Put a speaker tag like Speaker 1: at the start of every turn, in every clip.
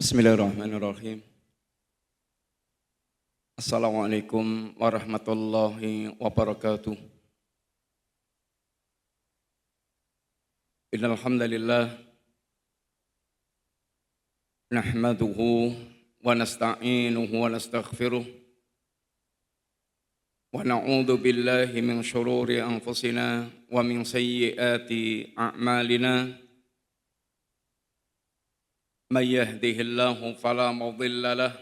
Speaker 1: Bismillahirrahmanirrahim. Assalamualaikum warahmatullahi wabarakatuh. Innal hamdalillah nahmaduhu wa nasta'inuhu wa nastaghfiruh wa na'udzu billahi min shururi anfusina wa min sayyiati a'malina. من يهده الله فلا مضل له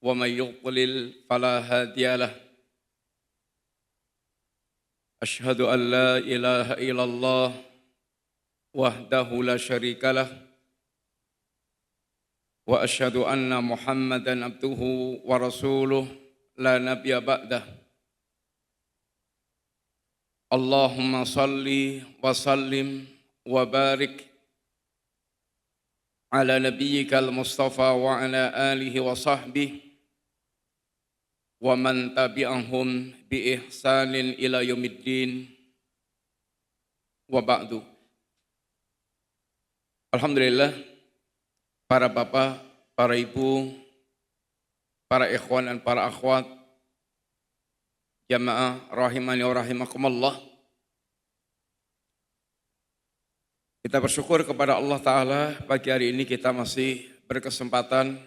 Speaker 1: ومن يضلل فلا هادي له أشهد أن لا إله إلا الله وحده لا شريك له وأشهد أن محمدا عبده ورسوله لا نبي بعده اللهم صل وسلم وبارك على نبيك المصطفى وعلى آله وصحبه ومن تبعهم بإحسان إلى يوم الدين وبعد. Alhamdulillah, para bapak, para ibu, para ikhwan dan para akhwat, jamaah rahimani wa rahimakumullah. Kita bersyukur kepada Allah Ta'ala, pagi hari ini kita masih berkesempatan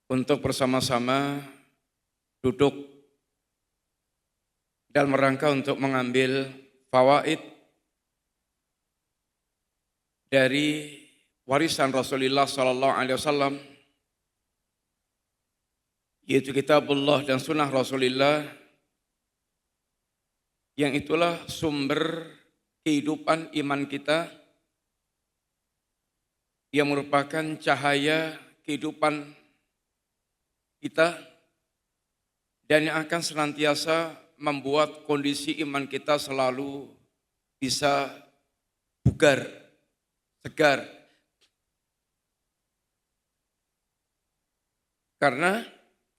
Speaker 1: untuk bersama-sama duduk dalam rangka untuk mengambil fawaid dari warisan Rasulullah SAW, yaitu kitabullah dan sunnah Rasulullah, yang itulah sumber kehidupan iman kita, yang merupakan cahaya kehidupan kita dan yang akan senantiasa membuat kondisi iman kita selalu bisa bugar, segar.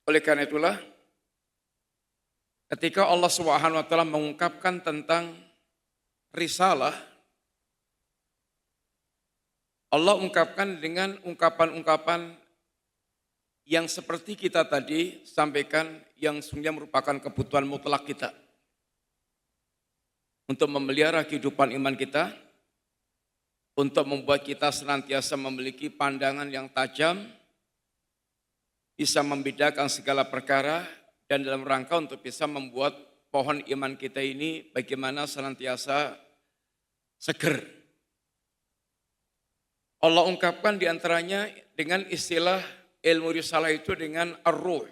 Speaker 1: Oleh karena itulah ketika Allah Subhanahu wa taala mengungkapkan tentang risalah, Allah ungkapkan dengan ungkapan-ungkapan yang seperti kita tadi sampaikan, yang sebenarnya merupakan kebutuhan mutlak kita untuk memelihara kehidupan iman kita, untuk membuat kita senantiasa memiliki pandangan yang tajam, bisa membedakan segala perkara, dan dalam rangka untuk bisa membuat pohon iman kita ini bagaimana senantiasa seger. Allah ungkapkan diantaranya dengan istilah ilmu risalah itu dengan ar-ruh.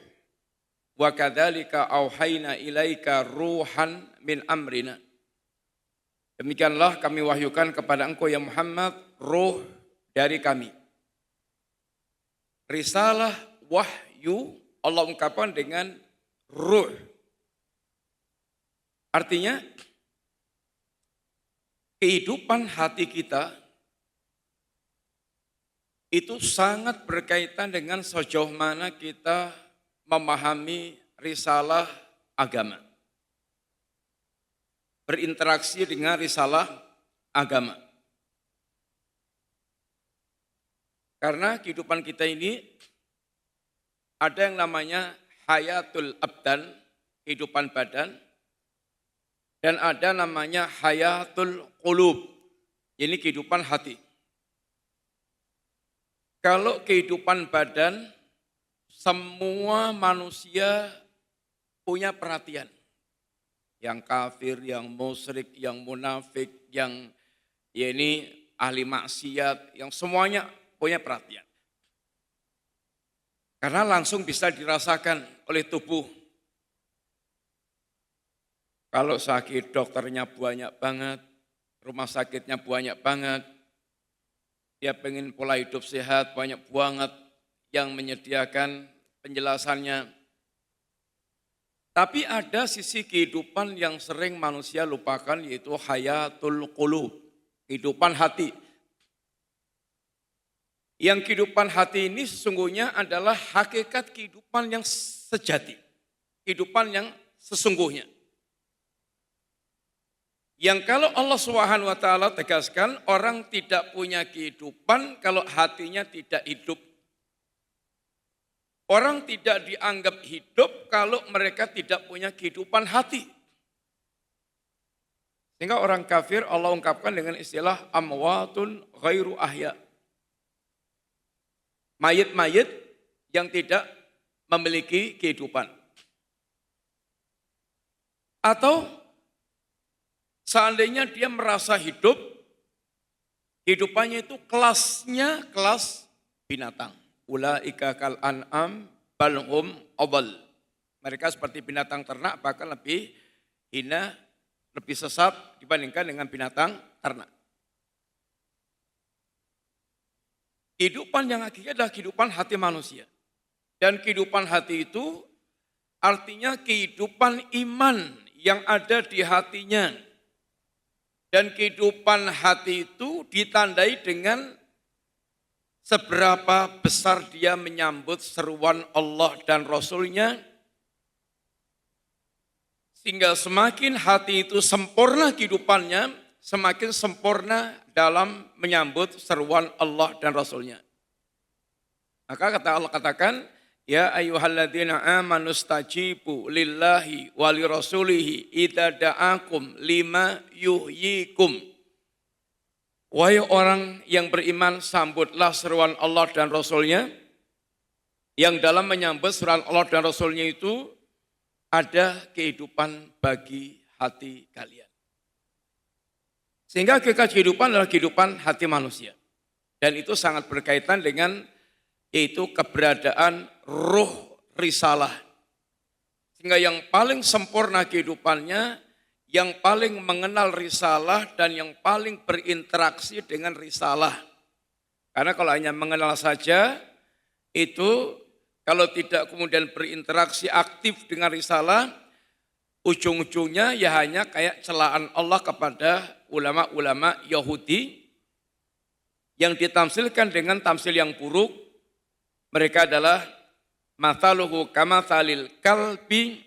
Speaker 1: Wa kadzalika auhayna ilaika ruhan min amrina. Demikianlah kami wahyukan kepada engkau ya Muhammad ruh dari kami. Risalah wahyu Allah ungkapkan dengan ruh. Artinya, kehidupan hati kita itu sangat berkaitan dengan sejauh mana kita memahami risalah agama. Berinteraksi dengan risalah agama. Karena kehidupan kita ini ada yang namanya hayatul abdan, kehidupan badan, dan ada namanya hayatul qulub, ini kehidupan hati. Kalau kehidupan badan, semua manusia punya perhatian. Yang kafir, yang musyrik, yang munafik, yang ini ahli maksiat, yang semuanya punya perhatian. Karena langsung bisa dirasakan oleh tubuh. Kalau sakit dokternya banyak banget, rumah sakitnya banyak banget, dia pengen pola hidup sehat banyak banget yang menyediakan penjelasannya. Tapi ada sisi kehidupan yang sering manusia lupakan, yaitu hayatul qulub, kehidupan hati. Yang kehidupan hati ini sesungguhnya adalah hakikat kehidupan yang sejati, kehidupan yang sesungguhnya. Yang kalau Allah Subhanahu wa taala tegaskan orang tidak punya kehidupan kalau hatinya tidak hidup. Orang tidak dianggap hidup kalau mereka tidak punya kehidupan hati. Sehingga orang kafir Allah ungkapkan dengan istilah amwatun ghairu ahya. Mayit-mayit yang tidak memiliki kehidupan. Atau seandainya dia merasa hidup, kehidupannya itu kelasnya kelas binatang. Ulaika kal an'am bal hum adall. Mereka seperti binatang ternak bahkan lebih hina, lebih sesat dibandingkan dengan binatang ternak. Kehidupan yang hakiki adalah kehidupan hati manusia. Dan kehidupan hati itu artinya kehidupan iman yang ada di hatinya. Dan kehidupan hati itu ditandai dengan seberapa besar dia menyambut seruan Allah dan Rasul-Nya. Sehingga semakin hati itu sempurna kehidupannya, semakin sempurna dalam menyambut seruan Allah dan Rasul-Nya. Maka kata Allah katakan, ya ayyuhalladzina amanu stajibu lillahi wa li rasulihi idza da'akum lima yuhyikum. Wahai orang yang beriman, sambutlah seruan Allah dan Rasul-Nya. Yang dalam menyambut seruan Allah dan Rasul-Nya itu ada kehidupan bagi hati kalian. Sehingga kehidupan adalah kehidupan hati manusia. Dan itu sangat berkaitan dengan yaitu keberadaan ruh risalah. Sehingga yang paling sempurna kehidupannya, yang paling mengenal risalah dan yang paling berinteraksi dengan risalah. Karena kalau hanya mengenal saja, itu kalau tidak kemudian berinteraksi aktif dengan risalah, ujung-ujungnya ya hanya kayak celaan Allah kepada ulama-ulama Yahudi yang ditamsilkan dengan tamsil yang buruk. Mereka adalah mathaluhu kamathalil kalbi,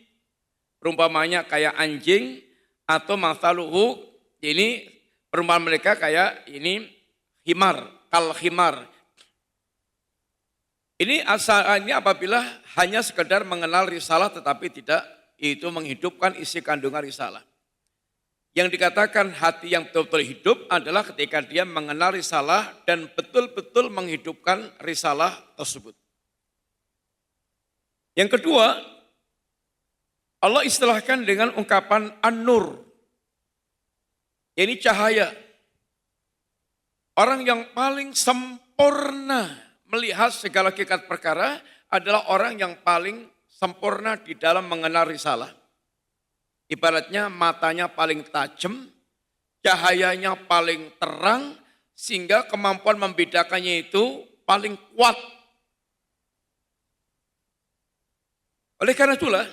Speaker 1: perumpamanya kayak anjing, atau mathaluhu ini perumpamaan mereka kayak ini himar, kal himar. Ini asalnya apabila hanya sekedar mengenal risalah tetapi tidak itu menghidupkan isi kandungan risalah. Yang dikatakan hati yang betul-betul hidup adalah ketika dia mengenal risalah dan betul-betul menghidupkan risalah tersebut. Yang kedua, Allah istilahkan dengan ungkapan an-nur. Ini cahaya. Orang yang paling sempurna melihat segala hakikat perkara adalah orang yang paling sempurna di dalam mengenal risalah. Ibaratnya matanya paling tajam, cahayanya paling terang, sehingga kemampuan membedakannya itu paling kuat. Oleh karena itulah,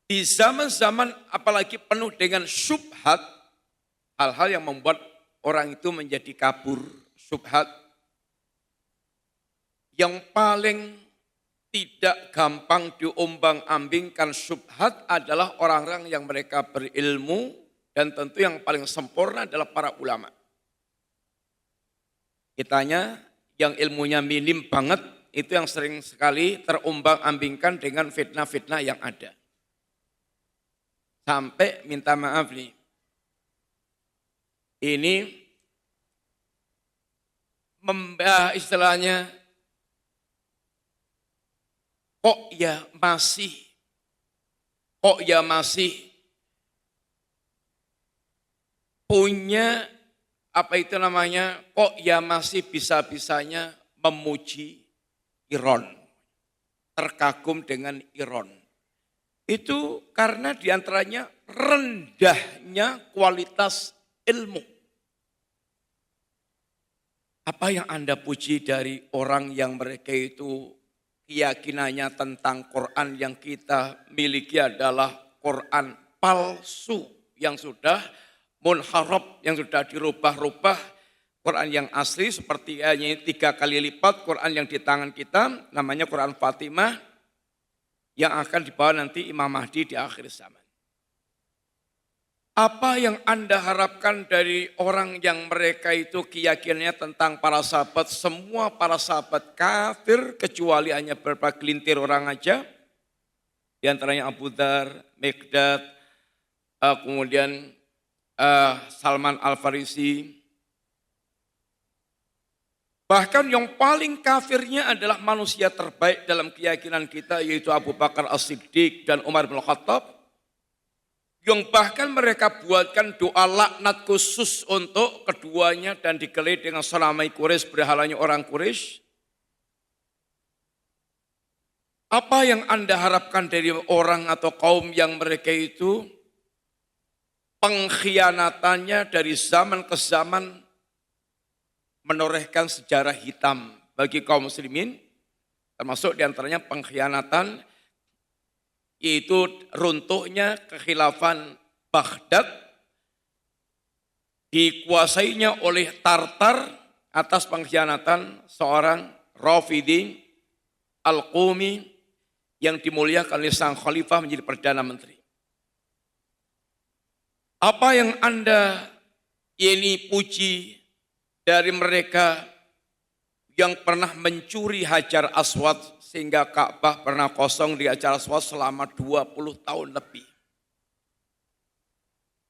Speaker 1: di zaman-zaman apalagi penuh dengan syubhat, hal-hal yang membuat orang itu menjadi kabur, syubhat, yang paling tidak gampang diombang-ambingkan syubhat adalah orang-orang yang mereka berilmu dan tentu yang paling sempurna adalah para ulama. Kitanya yang ilmunya minim banget itu yang sering sekali terombang-ambingkan dengan fitnah-fitnah yang ada. Sampai minta maaf nih. Ini istilahnya kok ya masih punya apa itu namanya, kok ya masih bisa-bisanya memuji Iran, terkagum dengan Iran. Itu karena diantaranya rendahnya kualitas ilmu. Apa yang Anda puji dari orang yang mereka itu keyakinannya tentang Quran yang kita miliki adalah Quran palsu yang sudah munharab, yang sudah dirubah-rubah. Quran yang asli seperti hanya 3 kali lipat Quran yang di tangan kita, namanya Quran Fatimah, yang akan dibawa nanti Imam Mahdi di akhir zaman. Apa yang Anda harapkan dari orang yang mereka itu keyakinannya tentang para sahabat, semua para sahabat kafir kecuali hanya beberapa gelintir orang aja, di antaranya Abu Dzar, Miqdad, kemudian Salman Al-Farisi. Bahkan yang paling kafirnya adalah manusia terbaik dalam keyakinan kita, yaitu Abu Bakar As-Siddiq dan Umar bin Khattab. Yang bahkan mereka buatkan doa laknat khusus untuk keduanya dan dikelili dengan sanamai Quraisy, berhalanya orang Quraisy. Apa yang Anda harapkan dari orang atau kaum yang mereka itu pengkhianatannya dari zaman ke zaman menorehkan sejarah hitam bagi kaum muslimin, termasuk diantaranya pengkhianatan yaitu runtuhnya kekhilafan Baghdad, dikuasainya oleh Tartar atas pengkhianatan seorang Rafidi Al-Qumi yang dimuliakan oleh sang khalifah menjadi Perdana Menteri. Apa yang Anda ini puji dari mereka yang pernah mencuri Hajar Aswad sehingga Ka'bah pernah kosong di Hajar Aswad selama 20 tahun lebih.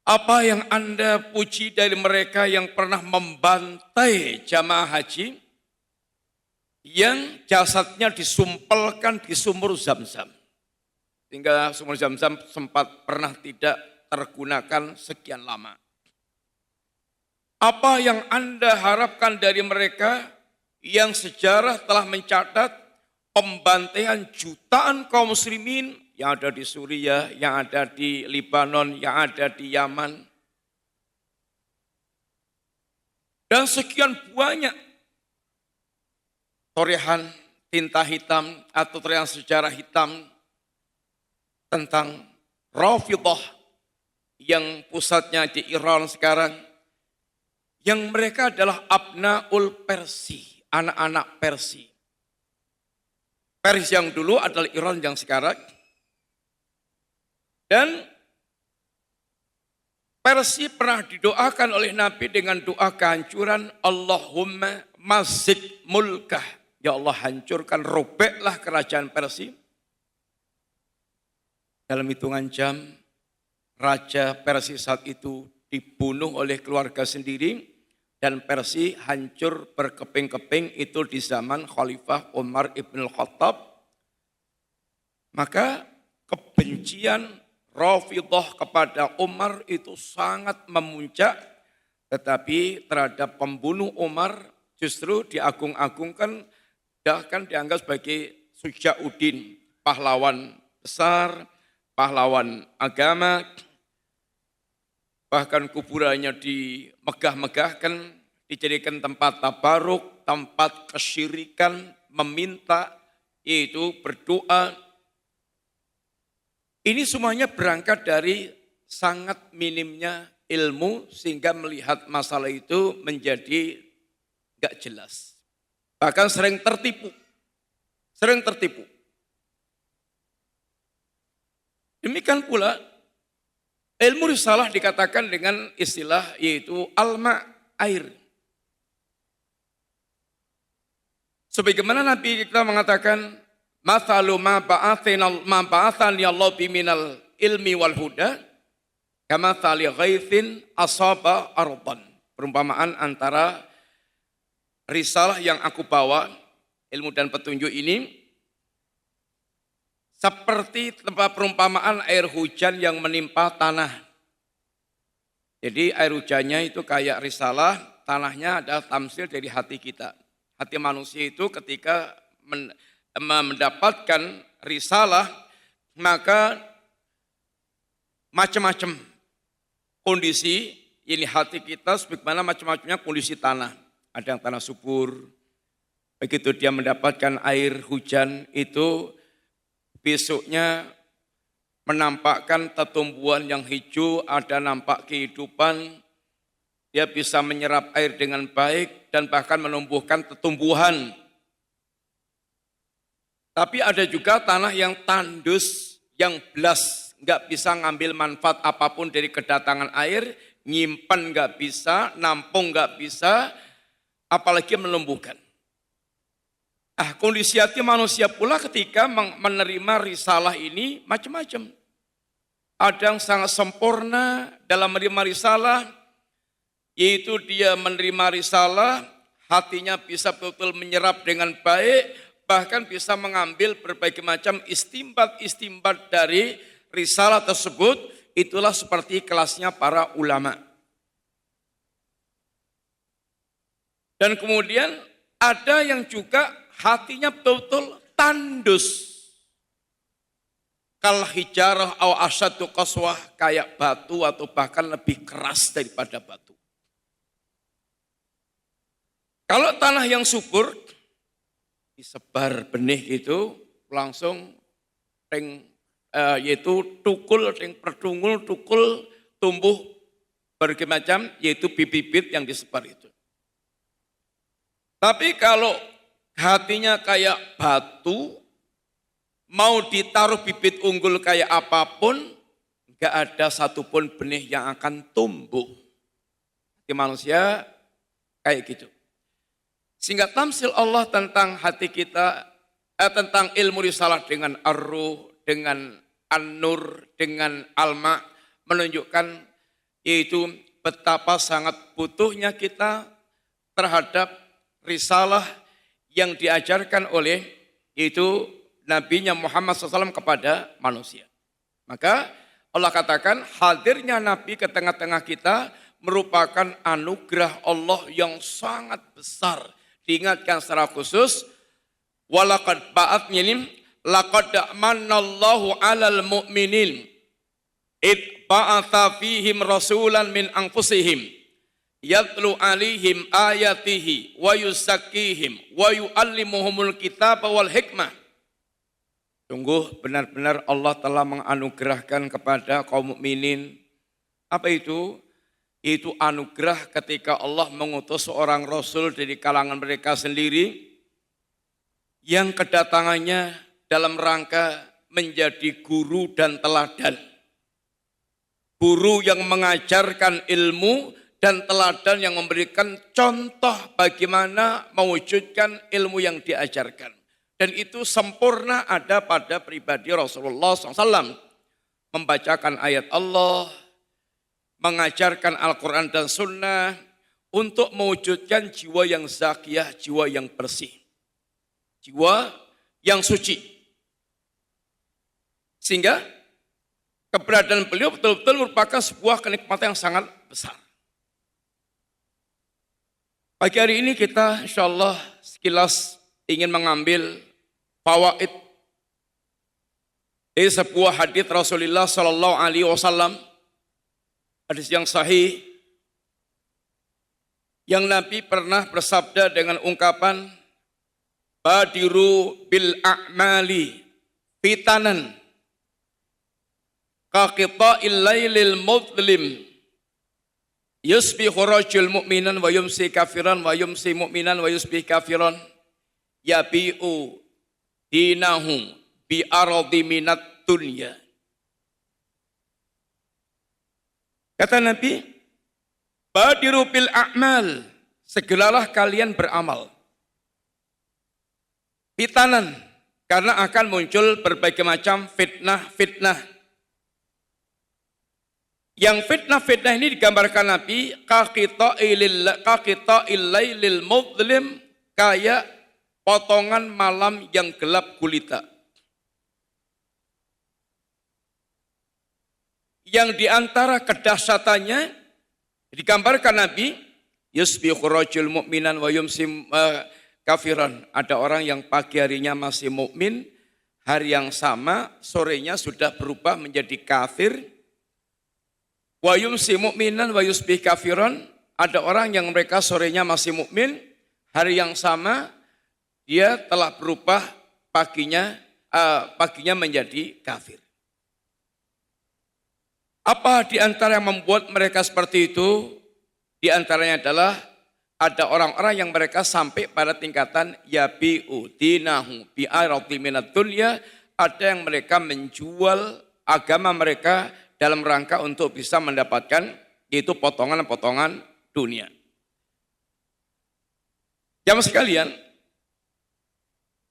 Speaker 1: Apa yang Anda puji dari mereka yang pernah membantai jamaah haji yang jasadnya disumpelkan di sumur Zam-Zam. Sehingga sumur Zam-Zam sempat pernah tidak tergunakan sekian lama. Apa yang Anda harapkan dari mereka yang sejarah telah mencatat pembantaian jutaan kaum muslimin yang ada di Suriah, yang ada di Lebanon, yang ada di Yaman. Dan sekian banyak torehan tinta hitam atau torehan sejarah hitam tentang Rafidhah yang pusatnya di Iran sekarang. Yang mereka adalah abnaul Persi, anak-anak Persi. Persia yang dulu adalah Iran yang sekarang. Dan Persia pernah didoakan oleh Nabi dengan doa kehancuran, Allahumma mazid mulkah. Ya Allah, hancurkan, robeklah kerajaan Persia. Dalam hitungan jam, Raja Persia saat itu dibunuh oleh keluarga sendiri dan Persia hancur berkeping-keping itu di zaman Khalifah Umar ibn Khattab. Maka kebencian Rafidhah kepada Umar itu sangat memuncak, tetapi terhadap pembunuh Umar justru diagung-agungkan, bahkan dianggap sebagai Syuja'uddin, pahlawan besar, pahlawan agama. Bahkan kuburannya dimegah-megahkan, dijadikan tempat tabaruk, tempat kesyirikan, meminta, yaitu berdoa. Ini semuanya berangkat dari sangat minimnya ilmu sehingga melihat masalah itu menjadi gak jelas. Bahkan sering tertipu. Demikian pula ilmu risalah dikatakan dengan istilah yaitu alma, air. Sebagaimana Nabi kita mengatakan, mathalu ma ba'athani Allah biminal ilmi wal huda, kama thali ghaithin asaba ardan. Perumpamaan antara risalah yang aku bawa, ilmu dan petunjuk ini, seperti tempat perumpamaan air hujan yang menimpa tanah. Jadi air hujannya itu kayak risalah, tanahnya adalah tamsil dari hati kita. Hati manusia itu ketika mendapatkan risalah, maka macam-macam kondisi, ini hati kita sebagaimana macam-macamnya kondisi tanah. Ada yang tanah subur, begitu dia mendapatkan air hujan itu, besoknya menampakkan tumbuhan yang hijau, ada nampak kehidupan, dia bisa menyerap air dengan baik dan bahkan menumbuhkan tumbuhan. Tapi ada juga tanah yang tandus, yang belas, nggak bisa ngambil manfaat apapun dari kedatangan air, nyimpan nggak bisa, nampung nggak bisa, apalagi menumbuhkan. Kondisi hati manusia pula ketika menerima risalah ini macam-macam. Ada yang sangat sempurna dalam menerima risalah, yaitu dia menerima risalah, hatinya bisa betul-betul menyerap dengan baik, bahkan bisa mengambil berbagai macam istimbat dari risalah tersebut. Itulah seperti kelasnya para ulama. Dan kemudian ada yang juga hatinya betul-betul tandus. Kal hijarah aw asyaddu qaswah, kayak batu atau bahkan lebih keras daripada batu. Kalau tanah yang subur, disebar benih gitu, langsung yaitu tukul, perdungul, tukul, tumbuh berbagai macam, yaitu bibit-bibit yang disebar itu. Tapi kalau hatinya kayak batu, mau ditaruh bibit unggul kayak apapun, enggak ada satupun benih yang akan tumbuh. Hati manusia kayak gitu. Sehingga tamsil Allah tentang hati kita, tentang ilmu risalah dengan ar-ruh, dengan an-nur, dengan al-ma, menunjukkan yaitu betapa sangat butuhnya kita terhadap risalah yang diajarkan oleh yaitu Nabi-Nya Muhammad SAW kepada manusia. Maka Allah katakan hadirnya Nabi ke tengah-tengah kita merupakan anugerah Allah yang sangat besar. Diingatkan secara khusus, walaqad ba'athna laqad manallahu 'alal mu'minin id ba'atha fihim rasulan min anfusihim yatlu 'alaihim ayatihi wa yuzakkihim wa yu'allimuhumul kitaba wal hikmah. Sungguh benar-benar Allah telah menganugerahkan kepada kaum mukminin. Apa itu? Itu anugerah ketika Allah mengutus seorang Rasul dari kalangan mereka sendiri yang kedatangannya dalam rangka menjadi guru dan teladan. Guru yang mengajarkan ilmu dan teladan yang memberikan contoh bagaimana mewujudkan ilmu yang diajarkan. Dan itu sempurna ada pada pribadi Rasulullah SAW. Membacakan ayat Allah, mengajarkan Al-Quran dan Sunnah untuk mewujudkan jiwa yang zakiyah, jiwa yang bersih. Jiwa yang suci. Sehingga keberadaan beliau betul-betul merupakan sebuah kenikmatan yang sangat besar. Pagi hari ini kita insya Allah sekilas ingin mengambil fawaid dari sebuah hadits Rasulullah Sallallahu Alaihi Wasallam, hadis yang sahih, yang Nabi pernah bersabda dengan ungkapan badiru bil a'mali fitanan ka qita'il lailil mudlim yusbihu rajul mu'minan wa yumsi kafiran wa yumsi mu'minan wa yusbih kafiran yabi'u dinahu bi aradi minat dunya. Kata Nabi, badiru bil a'mal, segeralah kalian beramal. Fitanan, karena akan muncul berbagai macam fitnah-fitnah. Yang fitnah-fitnah ini digambarkan Nabi, kaqita'il lailil mudlim, kayak potongan malam yang gelap gulita. Yang diantara kedahsyatannya digambarkan Nabi, yusbihu rajul mu'minan wa yumsi kafiran. Ada orang yang pagi harinya masih mukmin, hari yang sama sorenya sudah berubah menjadi kafir. Wa yumsi mu'minan wa yusbih kafiran. Ada orang yang mereka sorenya masih mukmin, hari yang sama dia telah berubah paginya menjadi kafir. Apa di antara yang membuat mereka seperti itu? Di antaranya adalah ada orang-orang yang mereka sampai pada tingkatan yabi'u dinahu bi'arati minad dunya, ada yang mereka menjual agama mereka dalam rangka untuk bisa mendapatkan yaitu potongan-potongan dunia. Jamaah sekalian,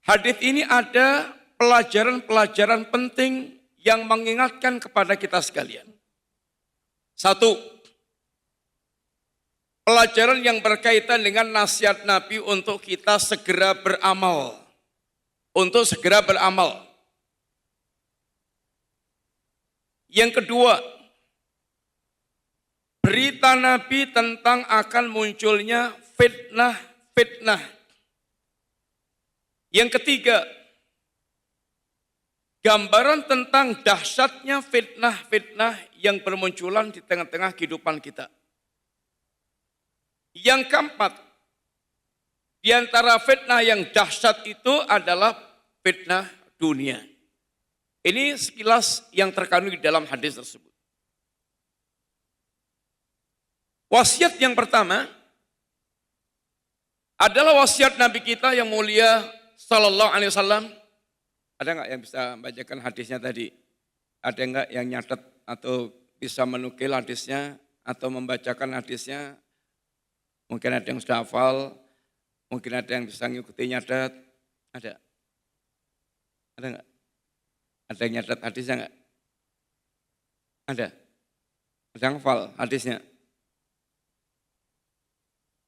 Speaker 1: hadis ini ada pelajaran-pelajaran penting yang mengingatkan kepada kita sekalian. Satu, pelajaran yang berkaitan dengan nasihat Nabi untuk kita segera beramal. Untuk segera beramal. Yang kedua, berita Nabi tentang akan munculnya fitnah. Yang ketiga, gambaran tentang dahsyatnya fitnah yang bermunculan di tengah-tengah kehidupan kita. Yang keempat, di antara fitnah yang dahsyat itu adalah fitnah dunia. Ini sekilas yang terkandung di dalam hadis tersebut. Wasiat yang pertama adalah wasiat Nabi kita yang mulia Sallallahu Alaihi Wasallam. Ada nggak yang bisa membacakan hadisnya tadi? Ada nggak yang nyatet atau bisa menukil hadisnya atau membacakan hadisnya? Mungkin ada yang sudah hafal, mungkin ada yang bisa ngikuti nyatet. Ada? Ada nggak? Ada yang nyatet hadisnya nggak? Ada? Ada yang hafal hadisnya?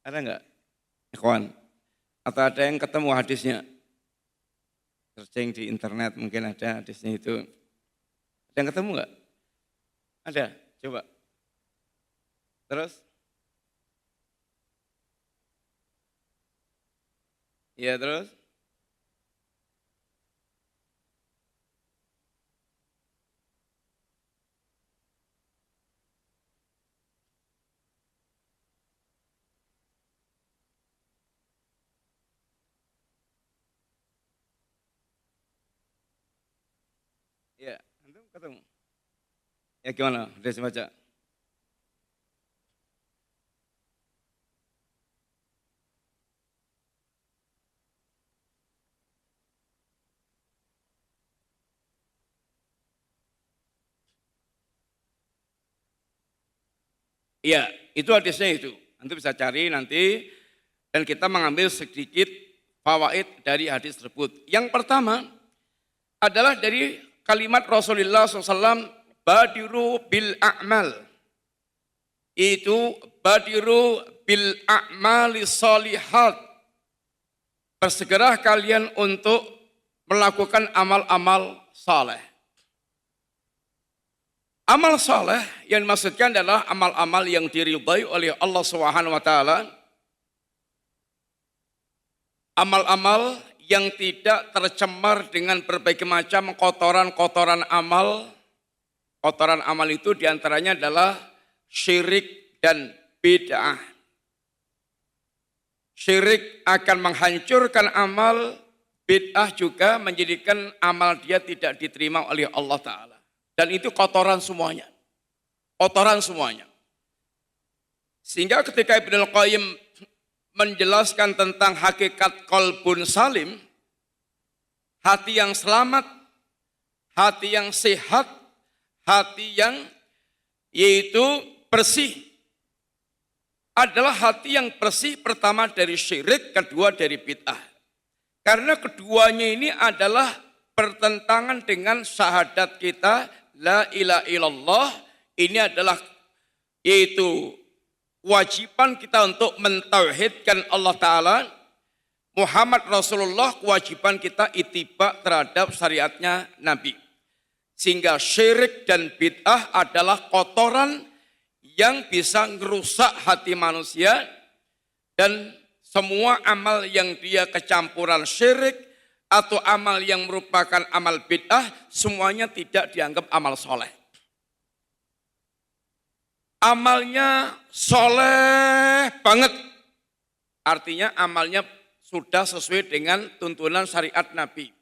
Speaker 1: Ada nggak? Ikhwan? Atau ada yang ketemu hadisnya? Searching di internet mungkin ada hadisnya itu. Ada yang ketemu nggak? Ada? Coba. Terus? Ya terus? Ya, antum ketemu. Ya gimana? Hadis baca. Iya, itu hadisnya itu. Antum bisa cari nanti dan kita mengambil sedikit fawaid dari hadis tersebut. Yang pertama adalah dari kalimat Rasulullah SAW, badiru bil a'mal. Itu badiru bil a'mali sholihat. Bersegera kalian untuk melakukan amal-amal saleh. Amal saleh yang dimaksudkan adalah amal-amal yang diridhai oleh Allah Subhanahu wa taala. Amal-amal yang tidak tercemar dengan berbagai macam kotoran-kotoran amal. Kotoran amal itu diantaranya adalah syirik dan bid'ah. Syirik akan menghancurkan amal, bid'ah juga menjadikan amal dia tidak diterima oleh Allah Ta'ala. Dan itu kotoran semuanya. Kotoran semuanya. Sehingga ketika Ibnul Qayyim menjelaskan tentang hakikat qalbun salim, hati yang selamat, hati yang sehat, hati yang yaitu bersih, adalah hati yang bersih pertama dari syirik, kedua dari bid'ah. Karena keduanya ini adalah bertentangan dengan syahadat kita, la ilaha illallah. Ini adalah yaitu kewajiban kita untuk mentauhidkan Allah Ta'ala. Muhammad Rasulullah, kewajiban kita ittiba terhadap syariatnya Nabi. Sehingga syirik dan bid'ah adalah kotoran yang bisa merusak hati manusia. Dan semua amal yang dia kecampuran syirik atau amal yang merupakan amal bid'ah, semuanya tidak dianggap amal soleh. Amalnya soleh banget. Artinya amalnya sudah sesuai dengan tuntunan syariat Nabi.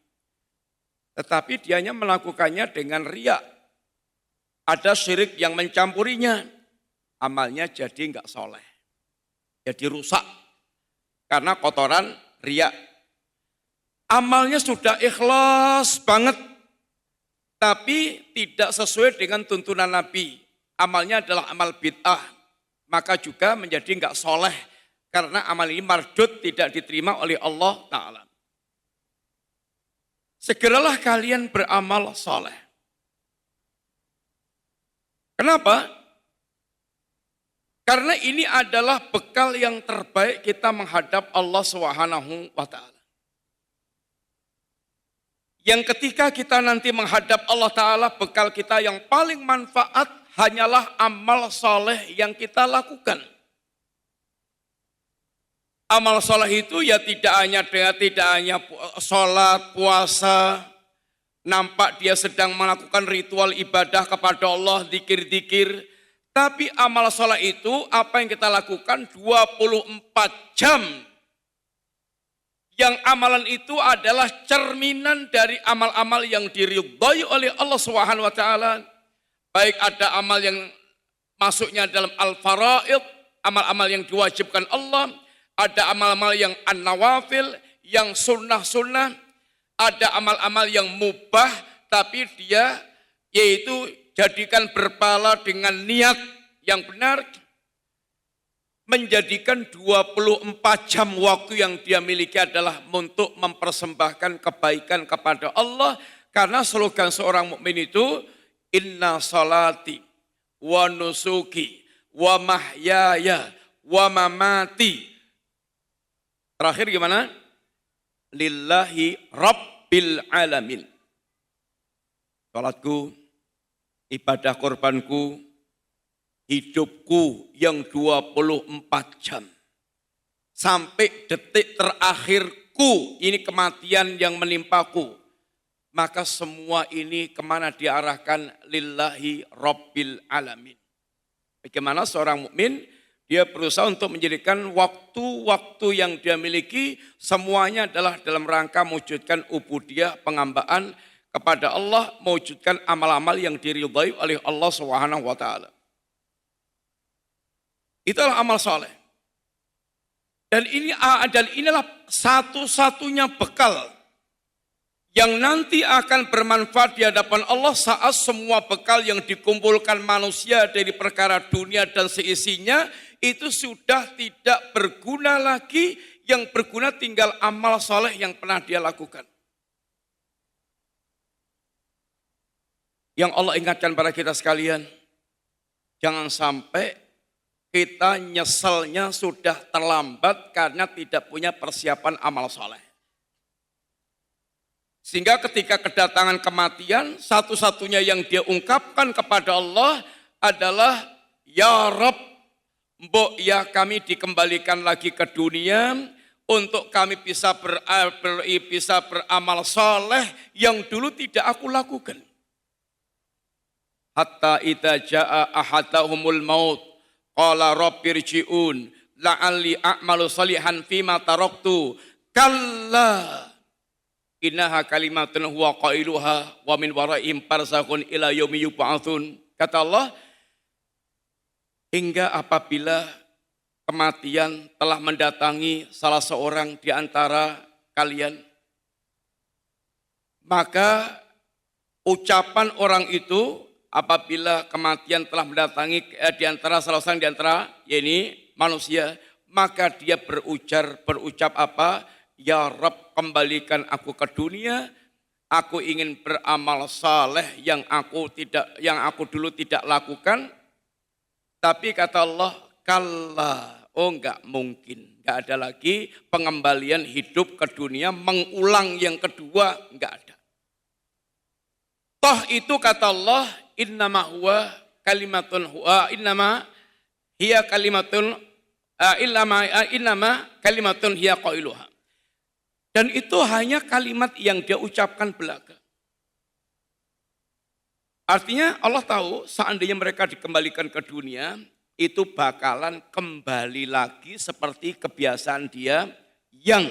Speaker 1: Tetapi dianya melakukannya dengan riya. Ada syirik yang mencampurinya. Amalnya jadi enggak soleh. Jadi rusak. Karena kotoran riya. Amalnya sudah ikhlas banget. tapi tidak sesuai dengan tuntunan Nabi. Amalnya adalah amal bid'ah, maka juga menjadi enggak soleh. Karena amal ini mardud, tidak diterima oleh Allah Ta'ala. Segeralah kalian beramal soleh. Kenapa? Karena ini adalah bekal yang terbaik kita menghadap Allah Subhanahu wa Ta'ala. Yang ketika kita nanti menghadap Allah Ta'ala, bekal kita yang paling manfaat hanyalah amal soleh yang kita lakukan. Amal soleh itu ya tidak hanya sholat, puasa, nampak dia sedang melakukan ritual ibadah kepada Allah, zikir-zikir. Tapi amal soleh itu apa yang kita lakukan 24 jam. Yang amalan itu adalah cerminan dari amal-amal yang diridhai oleh Allah Subhanahu wa Ta'ala. Baik ada amal yang masuknya dalam al-faraid, amal-amal yang diwajibkan Allah. Ada amal-amal yang an-nawafil, yang sunnah-sunnah. Ada amal-amal yang mubah, tapi dia yaitu jadikan berpahala dengan niat yang benar. Menjadikan 24 jam waktu yang dia miliki adalah untuk mempersembahkan kebaikan kepada Allah. Karena slogan seorang mukmin itu, inna salati wa nusuki wa mahyaya wa mamati. Terakhir gimana? Lillahi rabbil alamin. Salatku, ibadah korbanku, hidupku yang 24 jam. Sampai detik terakhirku, ini kematian yang menimpaku. Maka semua ini kemana diarahkan? Lillahi rabbil alamin. Bagaimana seorang mukmin? Dia berusaha untuk menjadikan waktu-waktu yang dia miliki semuanya adalah dalam rangka mewujudkan ubudiyah, pengambaan kepada Allah, mewujudkan amal-amal yang diridhai oleh Allah Subhanahu wa Ta'ala. Itulah amal soleh. Dan inilah satu-satunya bekal yang nanti akan bermanfaat di hadapan Allah saat semua bekal yang dikumpulkan manusia dari perkara dunia dan seisinya itu sudah tidak berguna lagi, yang berguna tinggal amal soleh yang pernah dia lakukan. Yang Allah ingatkan pada kita sekalian, jangan sampai kita nyeselnya sudah terlambat karena tidak punya persiapan amal soleh. Sehingga ketika kedatangan kematian, satu-satunya yang dia ungkapkan kepada Allah adalah, ya Rabb, mbok ya kami dikembalikan lagi ke dunia untuk kami bisa beramal soleh yang dulu tidak aku lakukan. Hatta idza jaa ahadahumul maut qala rabbirji'un la'alli a'malu salihan fima taraktu kalla innaha kalimatun huwa qailuha wa min waraihim barzakhun ila yaumi yub'atsun. Kata Allah, hingga apabila kematian telah mendatangi salah seorang di antara kalian, maka ucapan orang itu apabila kematian telah mendatangi di antara salah seorang di antara manusia, maka dia berucap apa? Ya Rabb, kembalikan aku ke dunia. Aku ingin beramal saleh yang aku dulu tidak lakukan. Tapi kata Allah, kalla, enggak mungkin. Enggak ada lagi pengembalian hidup ke dunia, mengulang yang kedua, enggak ada. Toh itu kata Allah, innama kalimatun hiya qailuha. Dan itu hanya kalimat yang dia ucapkan belaka. Artinya Allah tahu seandainya mereka dikembalikan ke dunia, itu bakalan kembali lagi seperti kebiasaan dia yang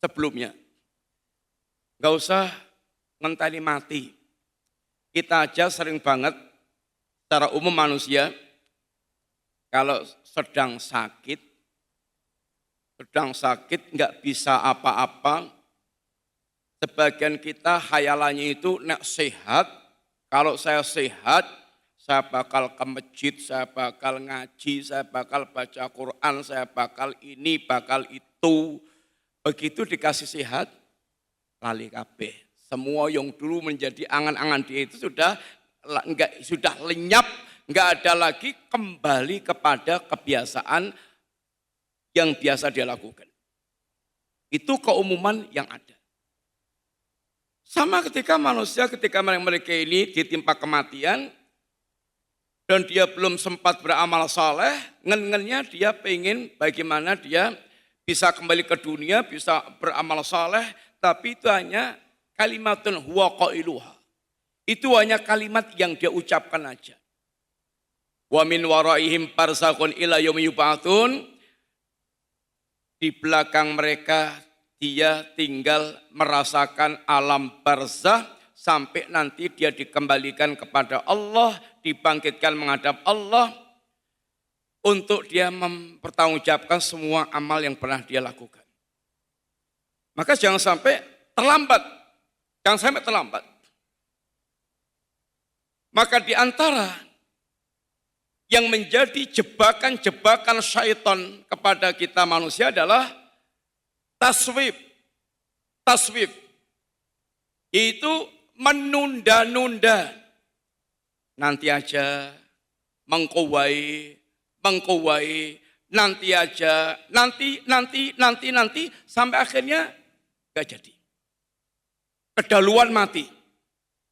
Speaker 1: sebelumnya. Gak usah ngenteni mati. Kita aja sering banget secara umum manusia, kalau sedang sakit nggak bisa apa-apa, Sebagian kita hayalannya itu nek sehat, kalau saya sehat, saya bakal ke masjid, saya bakal ngaji, saya bakal baca Quran, saya bakal ini, bakal itu. Begitu dikasih sehat, lali kabeh. Semua yang dulu menjadi angan-angan dia itu sudah lenyap, enggak ada lagi, kembali kepada kebiasaan yang biasa dia lakukan. Itu keumuman yang ada. Sama ketika manusia, ketika mereka ini ditimpa kematian, dan dia belum sempat beramal saleh, ngen-ngennya dia pengen bagaimana dia bisa kembali ke dunia, bisa beramal saleh, tapi itu hanya kalimatun huwa qailuha. Itu hanya kalimat yang dia ucapkan aja. Wa min waraihim barzakhun ila yaumi yub'atsun. Di belakang mereka dia tinggal merasakan alam barzah sampai nanti dia dikembalikan kepada Allah, dibangkitkan menghadap Allah untuk dia mempertanggungjawabkan semua amal yang pernah dia lakukan. Maka jangan sampai terlambat. Jangan sampai terlambat. Maka di antara yang menjadi jebakan-jebakan syaitan kepada kita manusia adalah taswif. Taswif. Yaitu menunda-nunda. Nanti aja, mengkowai, nanti aja, nanti, sampai akhirnya gak jadi. Kedaluan mati.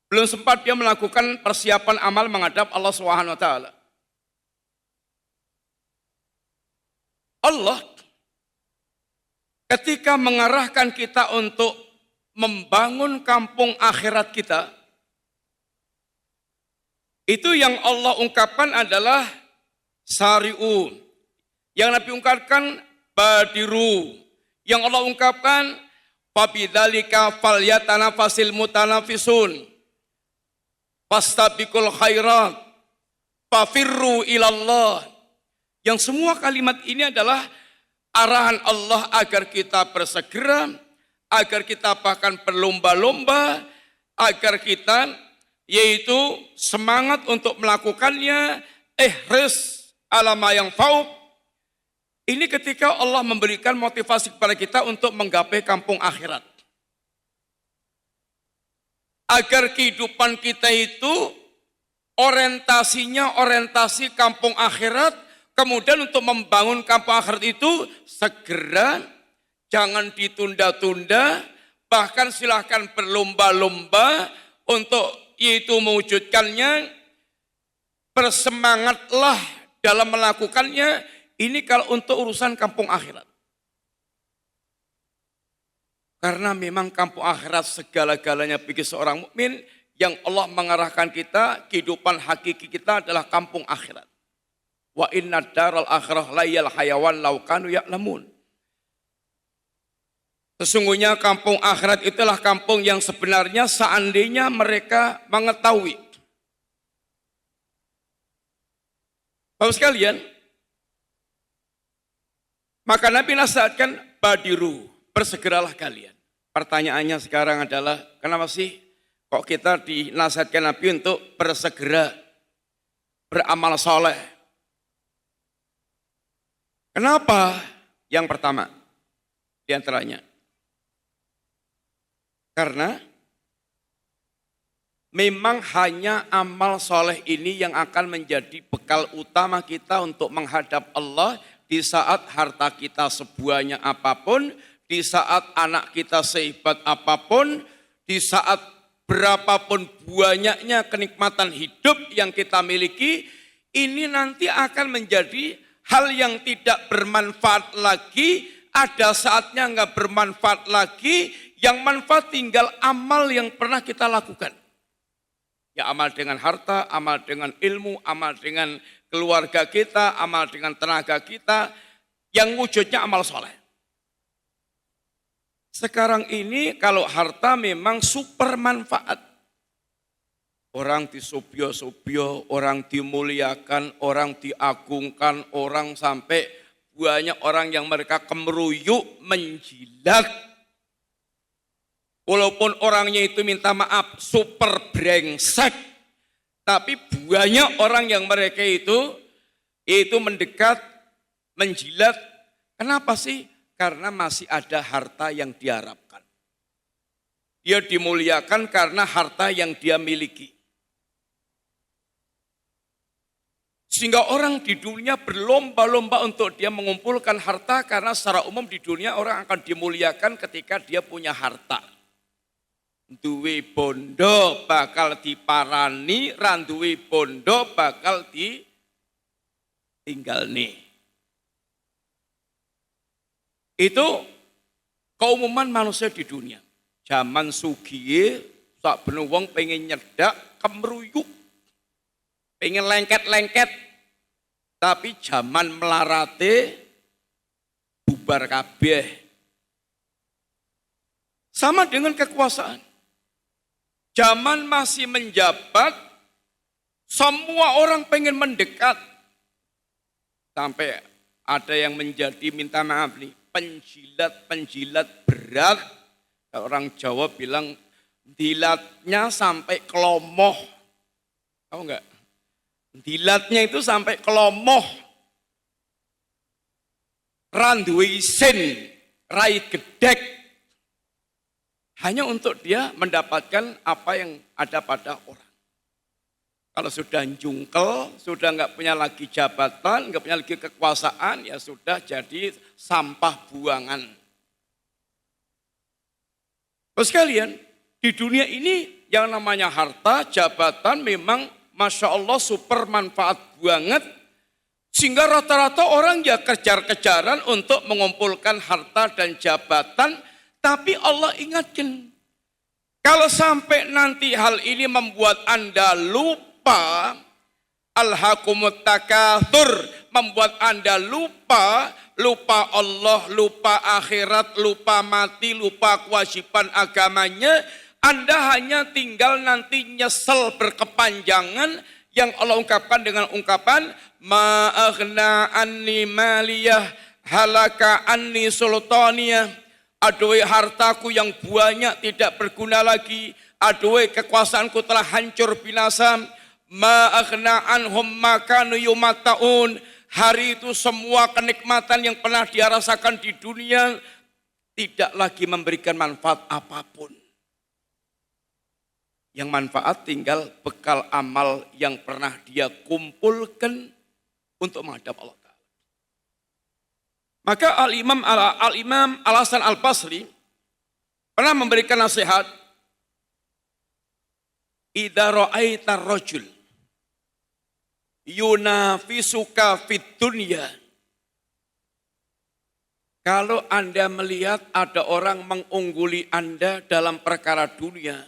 Speaker 1: Belum sempat dia melakukan persiapan amal menghadap Allah SWT. Allah ketika mengarahkan kita untuk membangun kampung akhirat kita, itu yang Allah ungkapkan adalah sari'u. Yang Nabi ungkapkan badiru. Yang Allah ungkapkan fabidzalika falyatanafasil mutanafisun. Fastabiqul khairat. Fafirru ilallah. Yang semua kalimat ini adalah arahan Allah agar kita bersegera, agar kita bahkan berlomba-lomba, agar kita yaitu semangat untuk melakukannya, ihris ala ma yang fauk. Ini ketika Allah memberikan motivasi kepada kita untuk menggapai kampung akhirat. Agar kehidupan kita itu orientasinya orientasi kampung akhirat, kemudian untuk membangun kampung akhirat itu segera, jangan ditunda-tunda, bahkan silahkan berlomba-lomba untuk yaitu mewujudkannya, bersemangatlah dalam melakukannya. Ini kalau untuk urusan kampung akhirat. Karena memang kampung akhirat segala-galanya bagi seorang mukmin, yang Allah mengarahkan kita, kehidupan hakiki kita adalah kampung akhirat. Wa inna daral akhirah layal hayawan law kanu ya'lamun. Sesungguhnya kampung akhirat itulah kampung yang sebenarnya seandainya mereka mengetahui. Bapak sekalian, maka Nabi nasihatkan badiru, bersegeralah kalian. Pertanyaannya sekarang adalah, kenapa sih kok kita dinasihatkan Nabi untuk bersegera, beramal soleh? Kenapa? Yang pertama, di antaranya, karena memang hanya amal soleh ini yang akan menjadi bekal utama kita untuk menghadap Allah di saat harta kita sebanyak apapun, di saat anak kita sehebat apapun, di saat berapapun banyaknya kenikmatan hidup yang kita miliki, ini nanti akan menjadi hal yang tidak bermanfaat lagi, ada saatnya enggak bermanfaat lagi, yang manfaat tinggal amal yang pernah kita lakukan. Ya amal dengan harta, amal dengan ilmu, amal dengan keluarga kita, amal dengan tenaga kita, yang wujudnya amal soleh. Sekarang ini kalau harta memang super manfaat. Orang disubyo-subyo, orang dimuliakan, orang diagungkan, orang sampai banyak orang yang mereka kemeruyuk menjilat. Walaupun orangnya itu minta maaf super brengsek, tapi banyak orang yang mereka itu mendekat, menjilat. Kenapa sih? Karena masih ada harta yang diharapkan. Dia dimuliakan karena harta yang dia miliki. Sehingga orang di dunia berlomba-lomba untuk dia mengumpulkan harta karena secara umum di dunia orang akan dimuliakan ketika dia punya harta. Duwe bondo bakal diparani, randuwe bondo bakal ditinggalni. Itu keumuman manusia di dunia. Zaman sugih, sak bener wong pengen nyedak kemruyuk, pengen lengket-lengket. Tapi zaman melarate bubar kabeh. Sama dengan kekuasaan. Zaman masih menjabat, semua orang pengen mendekat. Sampai ada yang menjadi, minta maaf nih, penjilat berat. Orang Jawa bilang, dilatnya sampai kelomoh. Tahu enggak? Dilatnya itu sampai kelomoh. Randuwe isin, rai gedek. Hanya untuk dia mendapatkan apa yang ada pada orang. Kalau sudah jungkel, sudah enggak punya lagi jabatan, enggak punya lagi kekuasaan, ya sudah jadi sampah buangan. Terus sekalian, di dunia ini yang namanya harta, jabatan memang Masya Allah super manfaat banget. Sehingga rata-rata orang ya kejar-kejaran untuk mengumpulkan harta dan jabatan. Tapi Allah ingatkan, kalau sampai nanti hal ini membuat Anda lupa, alhaakumut takatsur, membuat Anda lupa Allah, lupa akhirat, lupa mati, lupa kewajiban agamanya, Anda hanya tinggal nanti nyesel berkepanjangan yang Allah ungkapkan dengan ungkapan ma aghna anni maliyah halaka anni sultaniyah. Aduhai hartaku yang banyak tidak berguna lagi, aduhai kekuasaanku telah hancur binasa. Ma aghna anhum ma kanu yumattaun. Hari itu semua kenikmatan yang pernah dia rasakan di dunia tidak lagi memberikan manfaat apapun. Yang manfaat tinggal bekal amal yang pernah dia kumpulkan untuk menghadap Allah Ta'ala. Maka Al-Imam Al-Hasan Al-Basri pernah memberikan nasihat, idza ra'aita rajul yunafisuka fid dunya. Kalau Anda melihat ada orang mengungguli Anda dalam perkara dunia,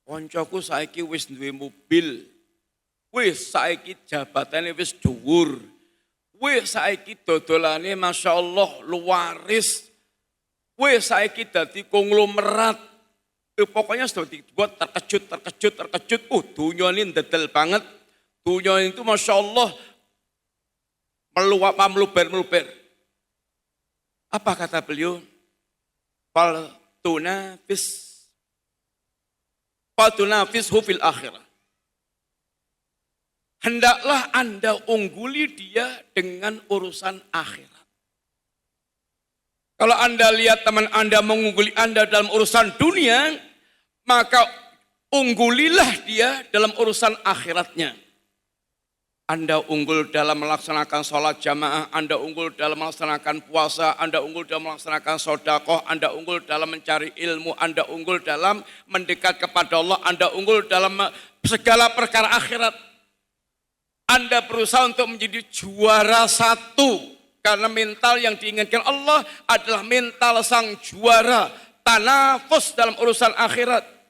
Speaker 1: koncoku saiki wis duwe mobil, wis saiki jabatane wis dhuwur, wis saiki dodolane Masya Allah luaris, wis saiki dadi konglomerat. Pokoknya sudah dibuat terkejut. Dunia ini ndedel banget. Dunia itu Masya Allah meluber. Apa kata beliau? Fal tunafishu fil akhirah. Hendaklah Anda ungguli dia dengan urusan akhirat. Kalau Anda lihat teman Anda mengungguli Anda dalam urusan dunia, maka unggulilah dia dalam urusan akhiratnya. Anda unggul dalam melaksanakan sholat jamaah, Anda unggul dalam melaksanakan puasa, Anda unggul dalam melaksanakan sedekah, Anda unggul dalam mencari ilmu, Anda unggul dalam mendekat kepada Allah, Anda unggul dalam segala perkara akhirat. Anda berusaha untuk menjadi juara satu, karena mental yang diinginkan Allah adalah mental sang juara, tanafus dalam urusan akhirat.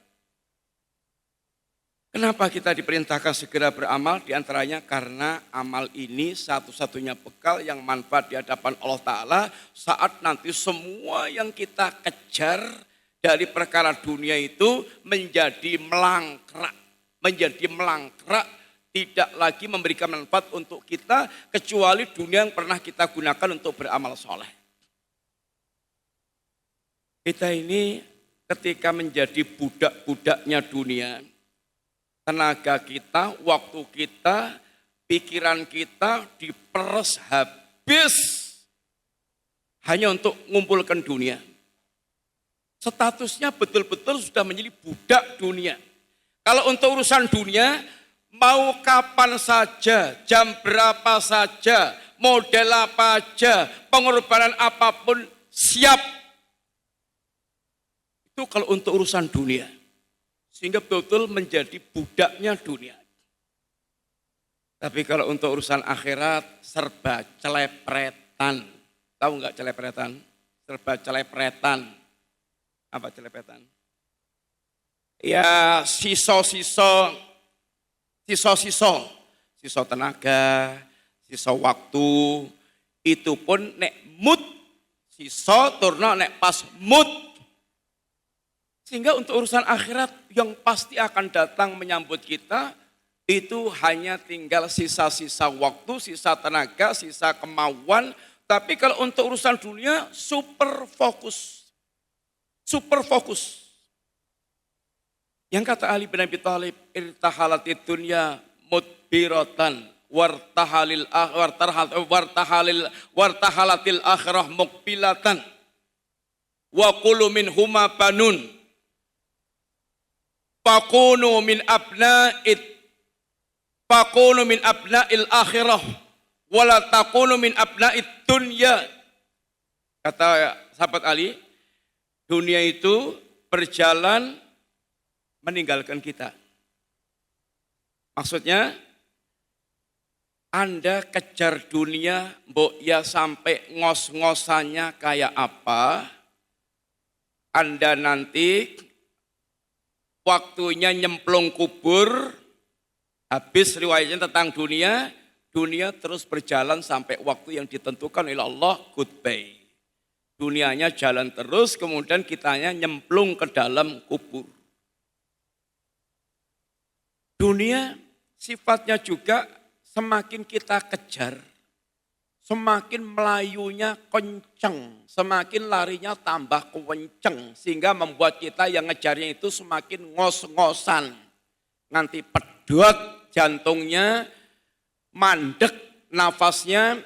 Speaker 1: Kenapa kita diperintahkan segera beramal? Di antaranya karena amal ini satu-satunya bekal yang manfaat di hadapan Allah Ta'ala saat nanti semua yang kita kejar dari perkara dunia itu menjadi melangkrak. Tidak lagi memberikan manfaat untuk kita kecuali dunia yang pernah kita gunakan untuk beramal soleh. Kita ini ketika menjadi budak-budaknya dunia, tenaga kita, waktu kita, pikiran kita diperes habis hanya untuk mengumpulkan dunia. Statusnya betul-betul sudah menjadi budak dunia. Kalau untuk urusan dunia, mau kapan saja, jam berapa saja, model apa aja, pengorbanan apapun siap. Itu kalau untuk urusan dunia. Sehingga betul-betul menjadi budaknya dunia. Tapi kalau untuk urusan akhirat, serba celepretan. Tahu nggak celepretan? Serba celepretan. Apa celepretan? Ya sisa tenaga, sisa waktu, itu pun nek mood, sisa turno nek pas mood. Sehingga untuk urusan akhirat yang pasti akan datang menyambut kita, itu hanya tinggal sisa-sisa waktu, sisa tenaga, sisa kemauan. Tapi kalau untuk urusan dunia, super fokus. Super fokus. Yang kata Ali bin Abi Thalib, irtahalatid dunya mudbiratan wartahalatil akhirah muqbilatan wa kullu minhuma banun fakunu min abna'il akhirah wala takunu min abna'id dunya. Kata sahabat Ali, dunia itu berjalan meninggalkan kita. Maksudnya, Anda kejar dunia, mbok ya sampai ngos-ngosannya kayak apa, Anda nanti waktunya nyemplung kubur, habis riwayatnya tentang dunia, dunia terus berjalan sampai waktu yang ditentukan oleh Allah, goodbye. Dunianya jalan terus, kemudian kitanya nyemplung ke dalam kubur. Dunia sifatnya juga semakin kita kejar, semakin melayunya kenceng, semakin larinya tambah kenceng, sehingga membuat kita yang ngejarnya itu semakin ngos-ngosan. Nanti pedot jantungnya, mandek nafasnya,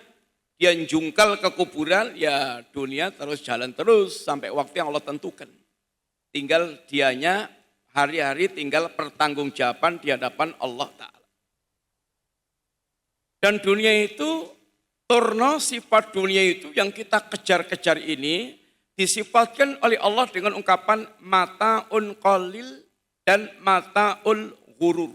Speaker 1: dia jungkal ke kuburan, ya dunia terus jalan terus sampai waktu yang Allah tentukan. Tinggal dianya hari-hari tinggal pertanggungjawaban di hadapan Allah Ta'ala. Dan dunia itu, turno sifat dunia itu yang kita kejar-kejar ini, disifatkan oleh Allah dengan ungkapan mata'un qalil dan mata'ul ghurur.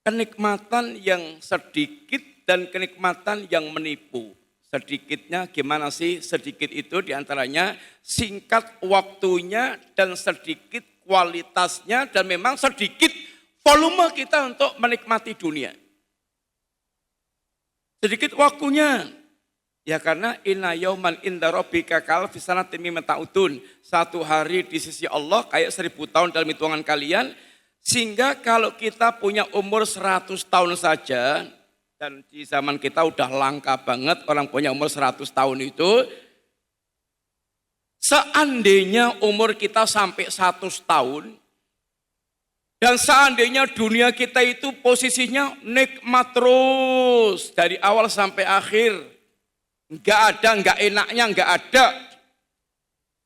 Speaker 1: Kenikmatan yang sedikit dan kenikmatan yang menipu. Sedikitnya gimana sih? Sedikit itu diantaranya singkat waktunya dan sedikit kualitasnya dan memang sedikit volume kita untuk menikmati dunia. Sedikit waktunya. Ya karena inna yauman inda rabbika kal fi sanatin mimma ta'udun. Satu hari di sisi Allah kayak 1000 tahun dalam hitungan kalian. Sehingga kalau kita punya umur 100 tahun saja, dan di zaman kita udah langka banget orang punya umur 100 tahun itu, seandainya umur kita sampai 100 tahun, dan seandainya dunia kita itu posisinya nikmat terus, dari awal sampai akhir, enggak enaknya, enggak ada.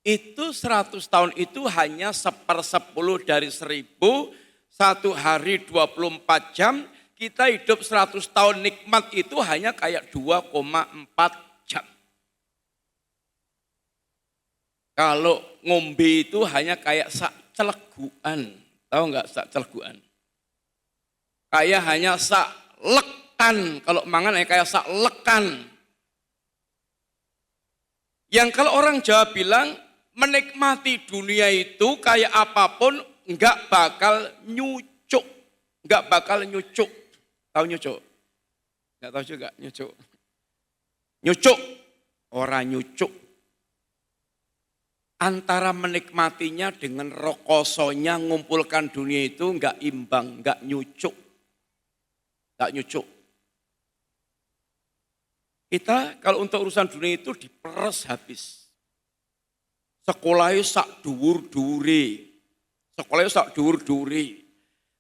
Speaker 1: Itu 100 tahun itu hanya 1/10 dari 1000, satu hari 24 jam, kita hidup 100 tahun nikmat itu hanya kayak 2,4 jam. Kalau ngombe itu hanya kayak sak celeguan. Tahu enggak sak celeguan? Kayak hanya sak lekan. Kalau mangan kayak sak lekan. Yang kalau orang Jawa bilang menikmati dunia itu kayak apapun enggak bakal nyucuk. Enggak bakal nyucuk. Tahu nyucuk? Enggak tahu juga nyucuk. Nyucuk. Orang nyucuk. Antara menikmatinya dengan rokosonya ngumpulkan dunia itu enggak imbang, enggak nyucuk. Enggak nyucuk. Kita kalau untuk urusan dunia itu diperes habis. Sekolahnya sak dhuwur-dhuwure. Sekolahnya sak dhuwur-dhuwure.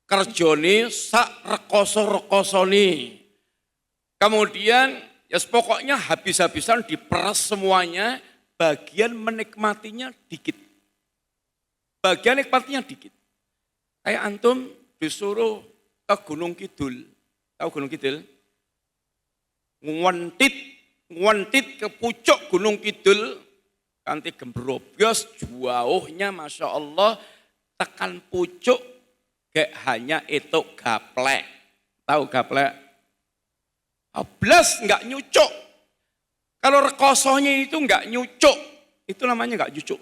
Speaker 1: Kerjane sak rekoso-rekosone. Kemudian ya pokoknya habis-habisan diperas semuanya, bagian menikmatinya dikit. Bagian nikmatinya dikit. Kayak antum disuruh ke Gunung Kidul. Tahu Gunung Kidul? Ngontit ke pucuk Gunung Kidul, kanti gembrobos jauhnya Masya Allah, tekan pucuk gak hanya itu gaplek. Tahu gaplek? Blas nggak nyucuk. Kalau rekosonya itu nggak nyucuk, itu namanya nggak nyucuk.